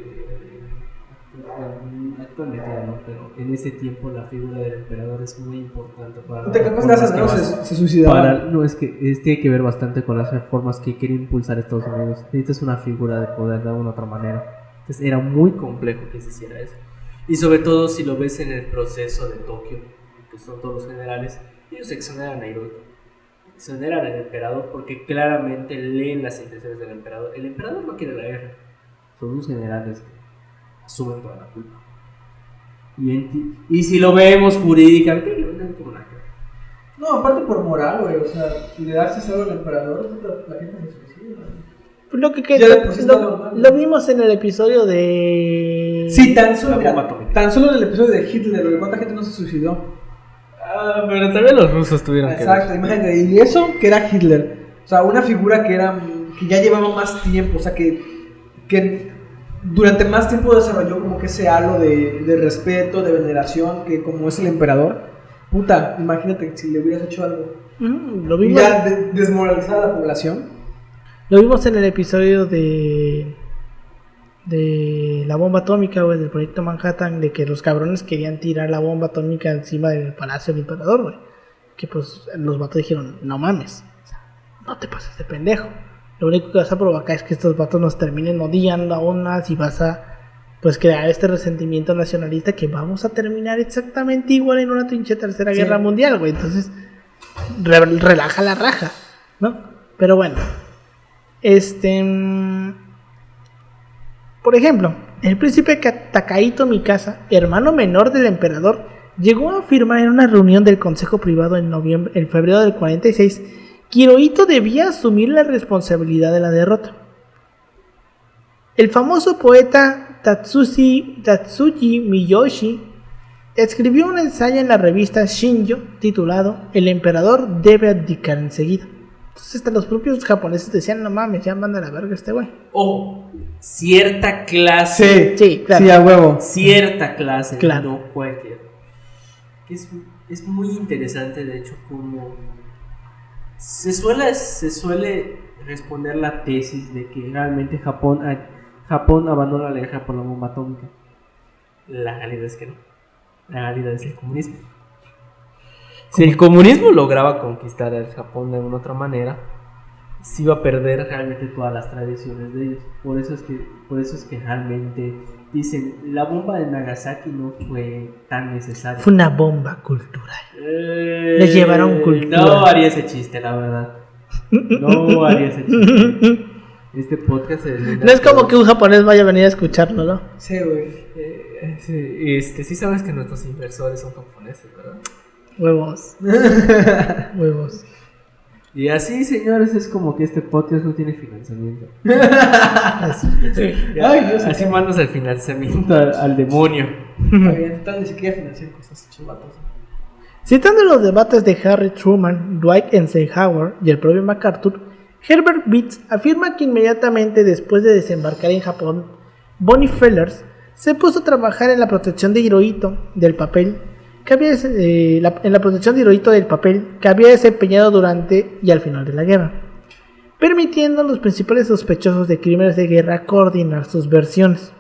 Actualmente ya no, pero en ese tiempo la figura del emperador es muy importante para. ¿Te capaz gracias no se suicidaron? No, es que tiene que ver bastante con las reformas que quiere impulsar Estados Unidos. Necesitas una figura de poder de alguna otra manera. Entonces era muy complejo que se hiciera eso. Y sobre todo si lo ves en el proceso de Tokio, que son todos los generales, ellos exoneran a Hirohito. Exoneran al emperador porque claramente leen las intenciones del emperador. El emperador no quiere la guerra. Son los generales que asumen toda la culpa. Y si lo vemos jurídicamente, no hay como nada que ver. No, aparte por moral, güey. O sea, le darse algo al emperador, la gente se suicida. Pues lo lo vimos en el episodio de. Sí, tan solo en el episodio de Hitler, güey. ¿Cuánta gente no se suicidó? Ah, pero también los rusos tuvieron que ver. Exacto, imagínate. Y eso que era Hitler. O sea, una figura que ya llevaba más tiempo. O sea, que durante más tiempo desarrolló como que ese halo de respeto, de veneración, que como es el emperador. Puta, imagínate si le hubieras hecho algo. Lo vimos. Ya desmoralizada la población. Lo vimos en el episodio de la bomba atómica, güey, del proyecto Manhattan, de que los cabrones querían tirar la bomba atómica encima del palacio del emperador, güey. Que pues los vatos dijeron, no mames, no te pases de pendejo. Lo único que vas a provocar es que estos vatos nos terminen odiando aún más y vas a pues crear este resentimiento nacionalista que vamos a terminar exactamente igual en una pinche tercera guerra mundial, güey. Entonces, relaja la raja, ¿no? Pero bueno, por ejemplo, el príncipe Takahito Mikasa, hermano menor del emperador, llegó a afirmar en una reunión del consejo privado en febrero del 46 que Hirohito debía asumir la responsabilidad de la derrota. El famoso poeta Tatsuji Miyoshi escribió un ensayo en la revista Shinjo titulado El emperador debe abdicar enseguida. Entonces hasta los propios japoneses decían, no mames, ya manda a la verga este güey. Cierta clase. Sí, claro. Sí, a huevo. Cierta clase, claro. No cualquier. Es muy interesante, de hecho, como se suele responder la tesis de que realmente Japón abandona la guerra por la bomba atómica. La realidad es que no. La realidad es el comunismo. Si el comunismo lograba conquistar al Japón de alguna otra manera, se iba a perder realmente todas las tradiciones de ellos. Por eso es que realmente dicen, la bomba de Nagasaki no fue tan necesaria. Fue una bomba cultural. Les llevaron cultura. No haría ese chiste, la verdad. No haría ese chiste. Este podcast no es como que un japonés vaya a venir a escucharlo, ¿no? Sí, güey. Sí sabes que nuestros inversores son japoneses, ¿verdad? Huevos. Huevos. Y así, señores, es como que este podcast no tiene financiamiento. Así. Ay, Dios, así mandas el financiamiento al demonio. Está bien, tal, ni siquiera financian cosas chivatos. Citando los debates de Harry Truman, Dwight Eisenhower y el propio MacArthur, Herbert Beach afirma que inmediatamente después de desembarcar en Japón, Bonnie Fellers se puso a trabajar en la protección de Hirohito del papel que había desempeñado durante y al final de la guerra, permitiendo a los principales sospechosos de crímenes de guerra coordinar sus versiones,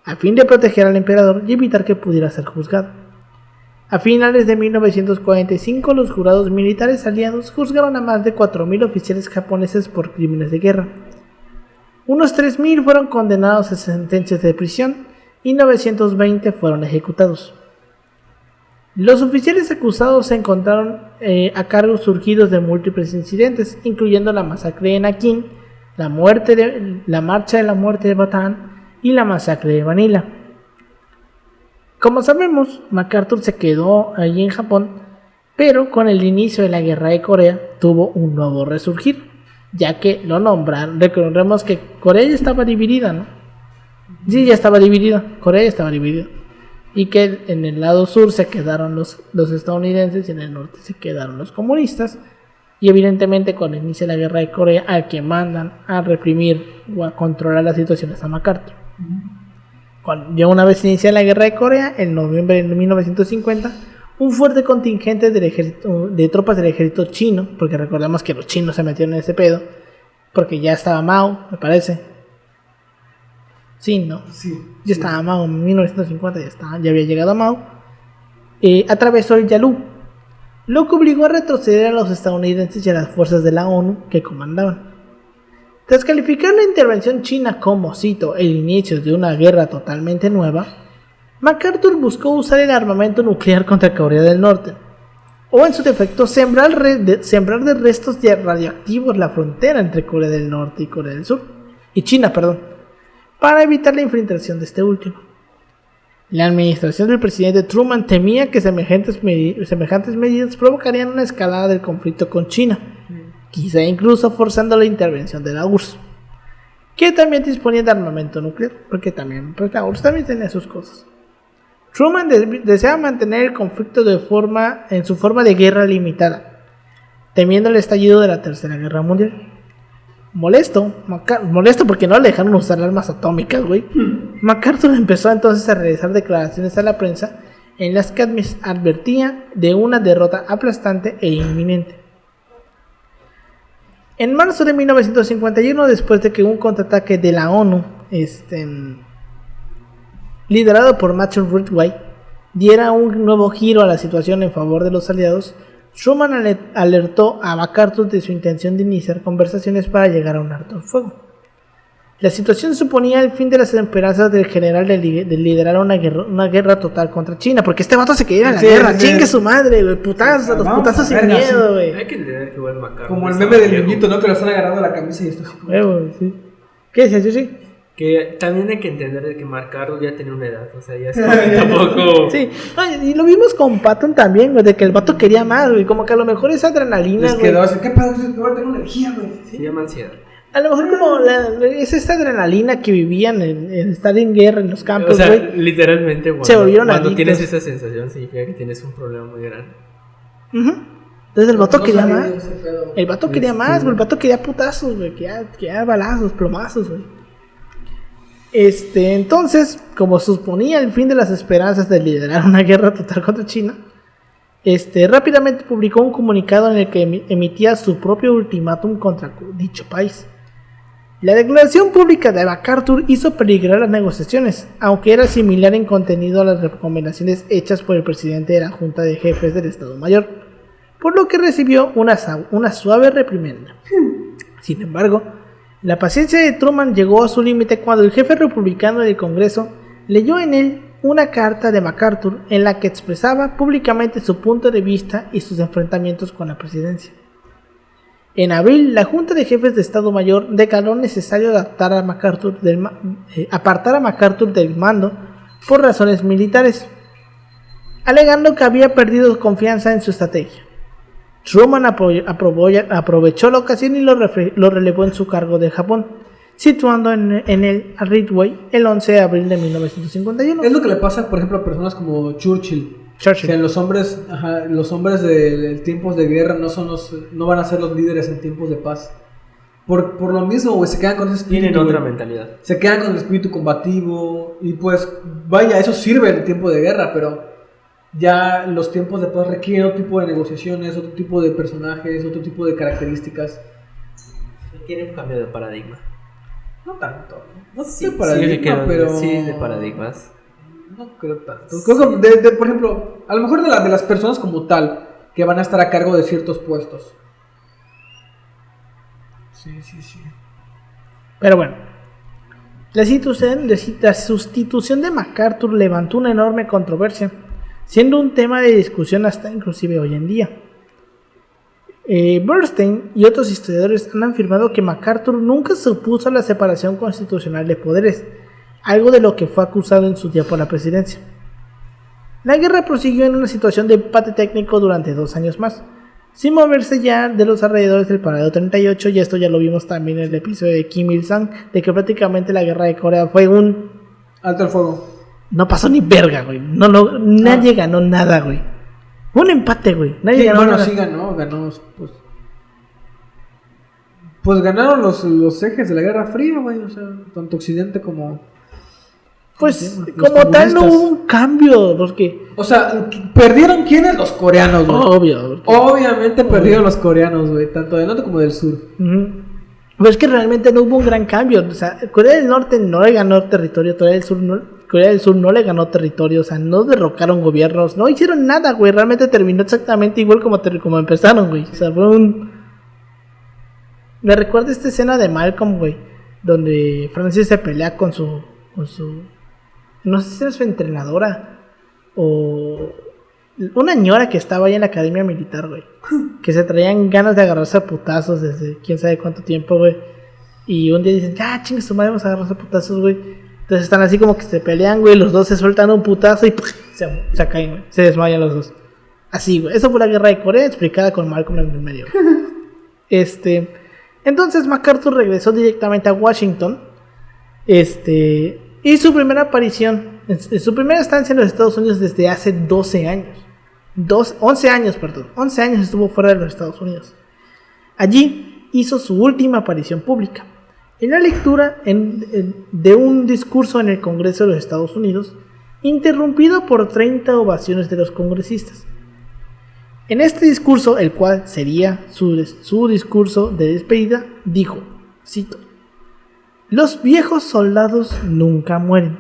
a fin de proteger al emperador y evitar que pudiera ser juzgado. A finales de 1945, los jurados militares aliados juzgaron a más de 4.000 oficiales japoneses por crímenes de guerra. Unos 3.000 fueron condenados a sentencias de prisión y 920 fueron ejecutados. Los oficiales acusados se encontraron a cargos surgidos de múltiples incidentes, incluyendo la masacre de Nankín, la marcha de la muerte de Bataan y la masacre de Manila. Como sabemos, MacArthur se quedó allí en Japón, pero con el inicio de la guerra de Corea tuvo un nuevo resurgir, ya que lo nombraron. Recordemos que Corea ya estaba dividida, ¿no? Sí, ya estaba dividida, Corea ya estaba dividida. Y que en el lado sur se quedaron los estadounidenses y en el norte se quedaron los comunistas. Y evidentemente con el inicio de la guerra de Corea, al que mandan a reprimir o a controlar las situaciones a MacArthur. Ya una vez iniciada la guerra de Corea, en noviembre de 1950, un fuerte contingente de tropas del ejército chino, porque recordemos que los chinos se metieron en ese pedo, porque ya estaba Mao, me parece. Sí, ¿no? Sí. Ya estaba Mao, en 1950 ya había llegado Mao. Atravesó el Yalu, lo que obligó a retroceder a los estadounidenses y a las fuerzas de la ONU que comandaban. Tras calificar la intervención china como, cito, el inicio de una guerra totalmente nueva, MacArthur buscó usar el armamento nuclear contra Corea del Norte, o en su defecto sembrar de restos radioactivos la frontera entre Corea del Norte y Corea del Sur, y China, para evitar la infiltración de este último. La administración del presidente Truman temía que semejantes medidas provocarían una escalada del conflicto con China, quizá incluso forzando la intervención de la URSS, que también disponía de armamento nuclear, porque también, la URSS también tenía sus cosas. Truman deseaba mantener el conflicto en su forma de guerra limitada, temiendo el estallido de la Tercera Guerra Mundial. Molesto porque no le dejaron usar armas atómicas, güey. MacArthur empezó entonces a realizar declaraciones a la prensa en las que advertía de una derrota aplastante e inminente. En marzo de 1951, después de que un contraataque de la ONU, liderado por Matthew Ridgway, diera un nuevo giro a la situación en favor de los aliados, Truman alertó a MacArthur de su intención de iniciar conversaciones para llegar a un alto el fuego. La situación suponía el fin de las esperanzas del general de liderar una guerra total contra China, porque este vato se quería en la guerra, chingue su madre, güey, putazos, los putazos sin miedo, güey. Hay que entender que igual MacArthur, como el meme del niñito, ¿no? Que lo están agarrando la camisa y esto así como... Sí. ¿Qué decías, sí? Que también hay que entender de que MacArthur ya tenía una edad, o sea, ya tampoco... Sí, y lo vimos con Patton también, güey, de que el vato quería más, güey, como que a lo mejor esa adrenalina, les quedó así, ¿qué pedo? Ahora tengo energía, güey. Se llama ansiedad. A lo mejor como es esta adrenalina que vivían en estar en guerra en los campos, o sea, güey. Literalmente, se volvieron cuando adictos. Tienes esa sensación, significa que tienes un problema muy grande. Entonces el vato quería más. El vato quería más, güey. El vato quería putazos, güey. Quería balazos, plomazos, güey. Entonces, como suponía el fin de las esperanzas de liderar una guerra total contra China, rápidamente publicó un comunicado en el que emitía su propio ultimátum contra dicho país. La declaración pública de MacArthur hizo peligrar las negociaciones, aunque era similar en contenido a las recomendaciones hechas por el presidente de la Junta de Jefes del Estado Mayor, por lo que recibió una suave reprimenda. Sin embargo, la paciencia de Truman llegó a su límite cuando el jefe republicano del Congreso leyó en él una carta de MacArthur en la que expresaba públicamente su punto de vista y sus enfrentamientos con la presidencia. En abril, la Junta de Jefes de Estado Mayor declaró necesario apartar a MacArthur del mando por razones militares, alegando que había perdido confianza en su estrategia. Truman aprovechó la ocasión y lo relevó en su cargo de Japón, situando en el a Ridgway el 11 de abril de 1951. Es lo que le pasa, por ejemplo, a personas como Churchill. O sea, los hombres de tiempos de guerra no van a ser los líderes en tiempos de paz. Por lo mismo, güey, se quedan con ese espíritu. Tienen otra mentalidad. Se quedan con el espíritu combativo. Y pues, vaya, eso sirve en tiempo de guerra, pero ya los tiempos de paz requieren otro tipo de negociaciones, otro tipo de personajes, otro tipo de características. Quieren un cambio de paradigma. No tanto. No Sí, de paradigma, pero... Sí, de paradigmas. No creo tanto. Creo que, por ejemplo, a lo mejor de las personas como tal, que van a estar a cargo de ciertos puestos. Sí. Pero bueno, la sustitución de MacArthur levantó una enorme controversia, siendo un tema de discusión hasta inclusive hoy en día. Bernstein y otros historiadores han afirmado que MacArthur nunca se opuso a la separación constitucional de poderes, algo de lo que fue acusado en su día por la presidencia. La guerra prosiguió en una situación de empate técnico durante 2 años más, sin moverse ya de los alrededores del paralelo 38, y esto ya lo vimos también en el episodio de Kim Il-sung, de que prácticamente la guerra de Corea fue un... alto el fuego. No pasó ni verga, güey. Nadie ganó nada, güey. Fue un empate, güey. Nadie ganó nada. Sí ganó, pues ganaron los ejes de la Guerra Fría, güey, o sea, tanto Occidente como... Pues, los como tal, no comunistas. hubo un cambio, porque... O sea, ¿perdieron quiénes? Los coreanos, güey. Obvio. Obviamente perdieron los coreanos, güey, tanto del norte como del sur. Pero es que realmente no hubo un gran cambio. O sea, Corea del Norte no le ganó territorio, Corea del Sur no le ganó territorio, o sea, no derrocaron gobiernos, no hicieron nada, güey. Realmente terminó exactamente igual como empezaron, güey. O sea, fue un... Me recuerda esta escena de Malcolm, güey, donde Francis se pelea con su... No sé si era su entrenadora o una ñora que estaba ahí en la academia militar, güey. Que se traían ganas de agarrarse a putazos desde quién sabe cuánto tiempo, güey. Y un día dicen, ya, chingue su madre, vamos a agarrarse a putazos, güey. Entonces están así como que se pelean, güey. Los dos se sueltan un putazo y se caen, güey. Se desmayan los dos. Así, güey. Eso fue la guerra de Corea explicada con Malcolm en el medio. Entonces MacArthur regresó directamente a Washington. Y su primera aparición, en su primera estancia en los Estados Unidos desde hace 11 años. 11 años estuvo fuera de los Estados Unidos. Allí hizo su última aparición pública, en la lectura de un discurso en el Congreso de los Estados Unidos, interrumpido por 30 ovaciones de los congresistas. En este discurso, el cual sería su discurso de despedida, dijo, cito: "Los viejos soldados nunca mueren,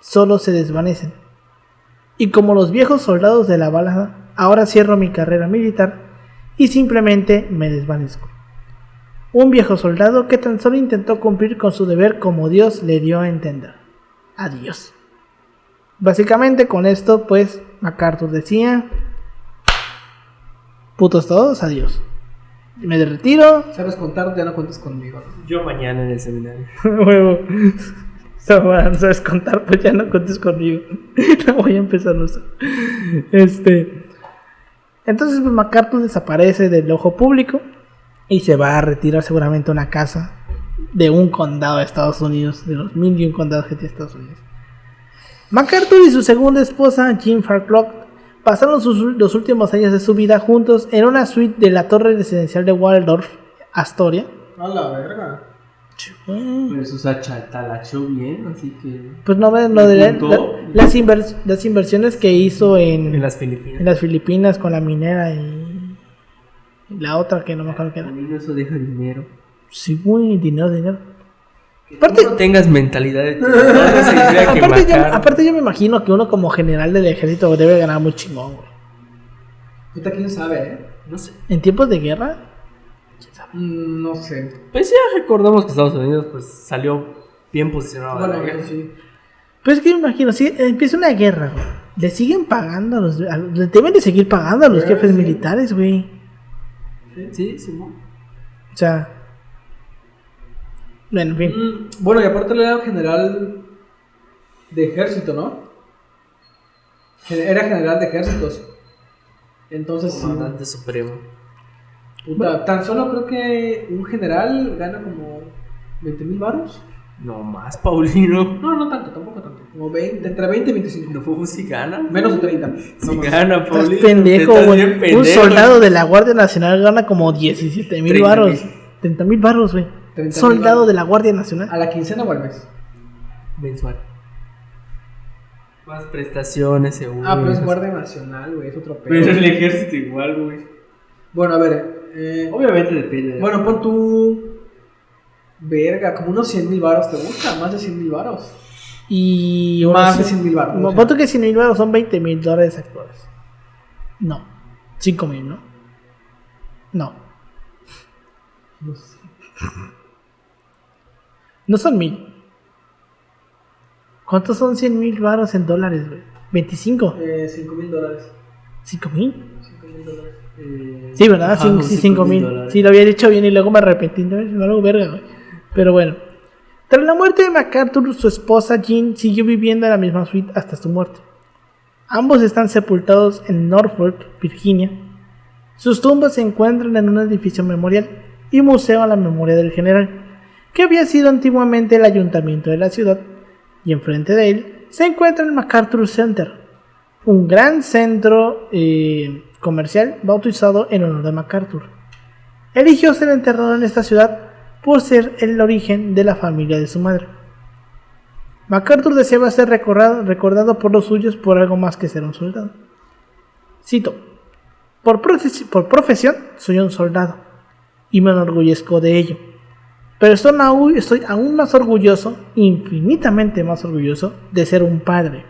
solo se desvanecen. Y como los viejos soldados de la balada, ahora cierro mi carrera militar y simplemente me desvanezco. Un viejo soldado que tan solo intentó cumplir con su deber como Dios le dio a entender. Adiós". Básicamente con esto, pues, MacArthur decía: putos todos, adiós. Me retiro. ¿Sabes contar? Ya no cuentes conmigo. Yo mañana en el seminario. Huevo. No sabes contar, pues ya no cuentes conmigo. No voy a empezar a usar. Entonces, pues, MacArthur desaparece del ojo público y se va a retirar seguramente a una casa de un condado de Estados Unidos, de los 1001 condados que tiene Estados Unidos. MacArthur y su segunda esposa, Jean Farclough, pasaron los últimos años de su vida juntos en una suite de la torre residencial de Waldorf, Astoria. A la verga. Pero eso se talachó bien, así que... Pues no ven lo de las inversiones que hizo en las Filipinas. En las Filipinas con la minera y la otra que no me acuerdo qué era. A mí eso deja dinero. Sí, güey, dinero. Aparte, no tengas mentalidad de aparte yo me imagino que uno como general del ejército debe ganar muy chingón, güey. Puta, quién sabe, No sé. En tiempos de guerra, quién sabe. No sé. Pues ya recordamos que Estados Unidos pues salió bien posicionado. Bueno, de la guerra. eso sí. Pues es que me imagino, si empieza una guerra, güey, le siguen pagando le deben de seguir pagando a los jefes Sí. militares, güey. Sí, sí, ¿no? O sea, bueno, en fin. Bueno, y aparte él era general de ejército, ¿no? Era general de ejércitos. Entonces, sí, Comandante supremo. puta, tan solo creo que un general gana como 20,000 varos. No más, Paulino. No, no tanto, tampoco tanto. Como 20, entre 20 y 25. No, si gana. Menos de 30. Si No más. gana, Estás Paulino. pendejo, estás güey. bien Un pendejo. soldado de la Guardia Nacional gana como 17,000 30,000. varos. 30,000 varos, güey. 30,000 Soldado varos. de la Guardia Nacional. ¿A la quincena o al mes? Mensual. Más prestaciones, seguro. Ah, pero es Guardia Nacional, güey, es otro pedo. Pero el ejército igual, güey. Bueno, a ver. Obviamente depende. Bueno, pon tú. Verga, como unos 100,000 varos te gusta, más de 100,000 varos. Y Más de 100,000 varos. No, o sea. ¿cuánto que 100,000 varos son $20,000 actuales? No. 5,000, ¿no? No. No sé. No son 1,000. ¿Cuántos son 100,000 varos en dólares, güey? 25. $5,000. 5,000. Eh, Sí, ¿verdad? ajá, Sí, unos sí, 5,000 5,000. Sí, lo había dicho bien y luego me arrepentí. No, es algo verga, güey. Pero bueno. Tras la muerte de MacArthur, su esposa Jean siguió viviendo en la misma suite hasta su muerte. Ambos están sepultados en Norfolk, Virginia. Sus tumbas se encuentran en un edificio memorial y museo a la memoria del general, que había sido antiguamente el ayuntamiento de la ciudad, y enfrente de él se encuentra el MacArthur Center, un gran centro comercial bautizado en honor de MacArthur. Eligió ser enterrado en esta ciudad por ser el origen de la familia de su madre. MacArthur deseaba ser recordado por los suyos por algo más que ser un soldado. Cito: por profesión soy un soldado y me enorgullezco de ello, pero estoy aún más orgulloso, infinitamente más orgulloso, de ser un padre.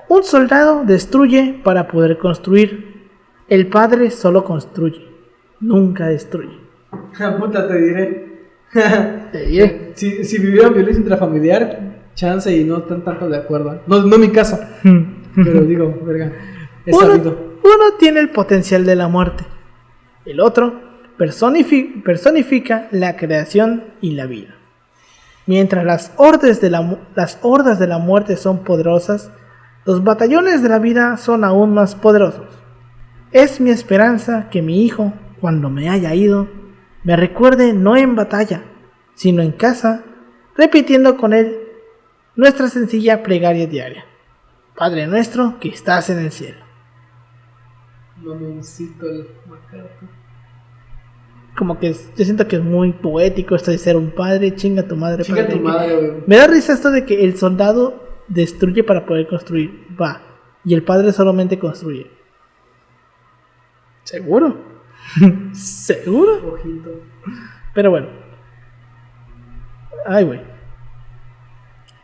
Un soldado destruye para poder construir. El padre solo construye, nunca destruye. Puta, te diré. Te diré. Si vivieron violencia intrafamiliar, chance y no están tanto de acuerdo. No mi caso, pero digo, verga. Es sabido. Uno tiene el potencial de la muerte, el otro personifica la creación y la vida. Mientras las hordas de la muerte son poderosas, los batallones de la vida son aún más poderosos. Es mi esperanza que mi hijo, cuando me haya ido, me recuerde no en batalla, sino en casa, repitiendo con él nuestra sencilla plegaria diaria: Padre nuestro que estás en el cielo. Mamoncito el MacArthur. Como que yo siento que es muy poético esto de ser un padre. Chinga tu madre. Chinga padre, tu madre, güey. Me da risa esto de que el soldado destruye para poder construir, va, y el padre solamente construye. ¿Seguro? ¿Seguro? Ojito. Pero bueno. Ay, güey.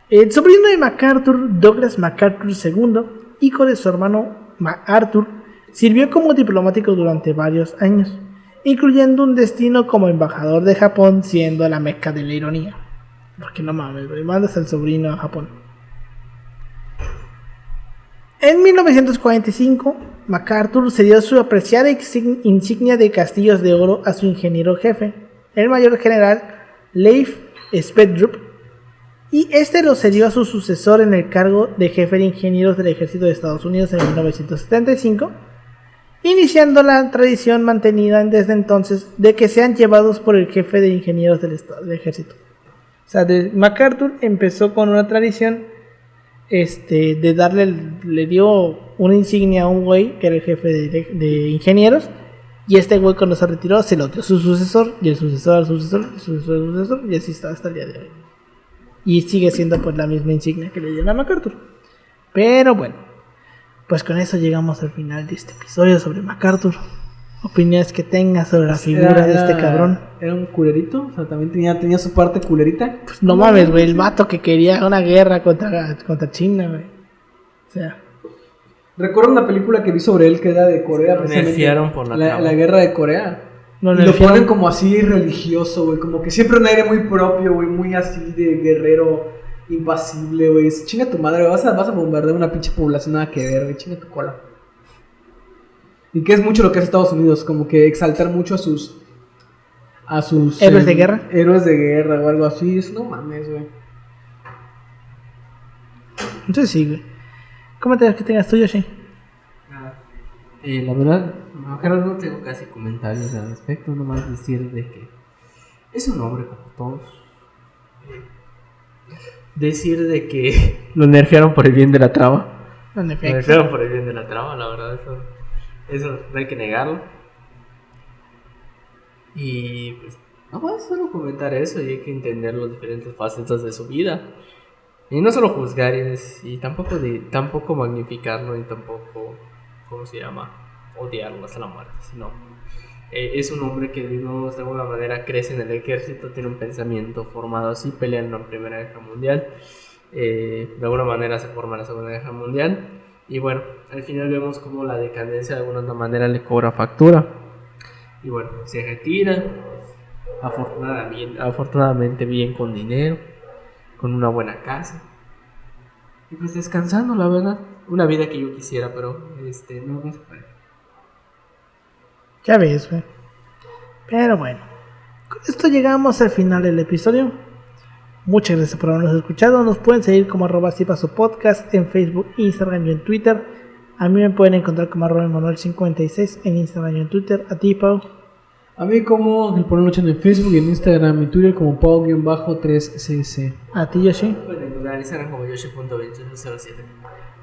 El sobrino de MacArthur, Douglas MacArthur II, hijo de su hermano MacArthur, sirvió como diplomático durante varios años, incluyendo un destino como embajador de Japón, siendo la meca de la ironía. Porque no mames, güey, mandas al sobrino a Japón. En 1945, MacArthur cedió su apreciada insignia de castillos de oro a su ingeniero jefe, el mayor general Leif Spendrup, y este lo cedió a su sucesor en el cargo de jefe de ingenieros del ejército de Estados Unidos en 1975, iniciando la tradición mantenida desde entonces de que sean llevados por el jefe de ingenieros del ejército. O sea, MacArthur empezó con una tradición de darle, le dio una insignia a un güey que era el jefe de ingenieros, y este güey cuando se retiró se lo dio a su sucesor, y el sucesor al sucesor, el sucesor al sucesor, y así está hasta el día de hoy. Y sigue siendo pues la misma insignia que le dieron a MacArthur. Pero bueno, pues con eso llegamos al final de este episodio sobre MacArthur. Opiniones que tengas sobre la figura de este cabrón. Era un culerito, o sea, también tenía su parte culerita. Pues no mames, güey, el vato que quería una guerra contra China, güey. O sea, Recuerdo una película que vi sobre él que era de Corea, precisamente. Nerfearon por la trama. La guerra de Corea. Lo Y lo nerfearon. ponen como así religioso, güey. Como que siempre un aire muy propio, güey. Muy así de guerrero impasible, güey. Chinga tu madre, güey. Vas a bombardear una pinche población nada que ver, güey. Chinga tu cola. Y que es mucho lo que hace Estados Unidos. Como que exaltar mucho a sus ¿Héroes de guerra? Héroes de guerra o algo así. No mames, güey. Entonces sí, güey. Coméntanos que tengas tú, Yoshi. La verdad, no tengo casi comentarios al respecto, nomás decir de que es un hombre como todos. Decir de que lo nerfearon por el bien de la trama. En Lo efecto. nerfearon por el bien de la trama, la verdad, eso no hay que negarlo. Y pues, no más solo comentar eso, y hay que entender las diferentes facetas de su vida. Y no solo juzgar y tampoco magnificarlo, y tampoco, ¿cómo se llama? Odiarlo hasta la muerte, sino es un hombre que de alguna manera crece en el ejército, tiene un pensamiento formado así, pelea en la Primera Guerra Mundial, de alguna manera se forma en la Segunda Guerra Mundial, y bueno, al final vemos como la decadencia de alguna manera le cobra factura, y bueno, se retira, afortunadamente bien con dinero, con una buena casa, y pues descansando, la verdad, una vida que yo quisiera, pero no se puede. Ya ves, güey. Pero bueno. Con esto llegamos al final del episodio. Muchas gracias por habernos escuchado. Nos pueden seguir como @sipasopodcast en Facebook, Instagram y en Twitter. A mí me pueden encontrar como @Manuel56 en Instagram y en Twitter. A ti, Pau. A mí como Ángel Polonoche en Facebook y en Instagram y Twitter como Pau-3cc. A ti, Yoshi. Pueden encontrar en Instagram como yoshi.2807.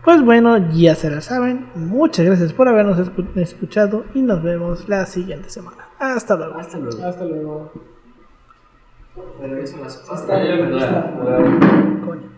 Pues bueno, ya se la saben. Muchas gracias por habernos escuchado y nos vemos la siguiente semana. Hasta luego. Hasta luego. Hasta luego. Bueno, eso las Hasta luego. Coño.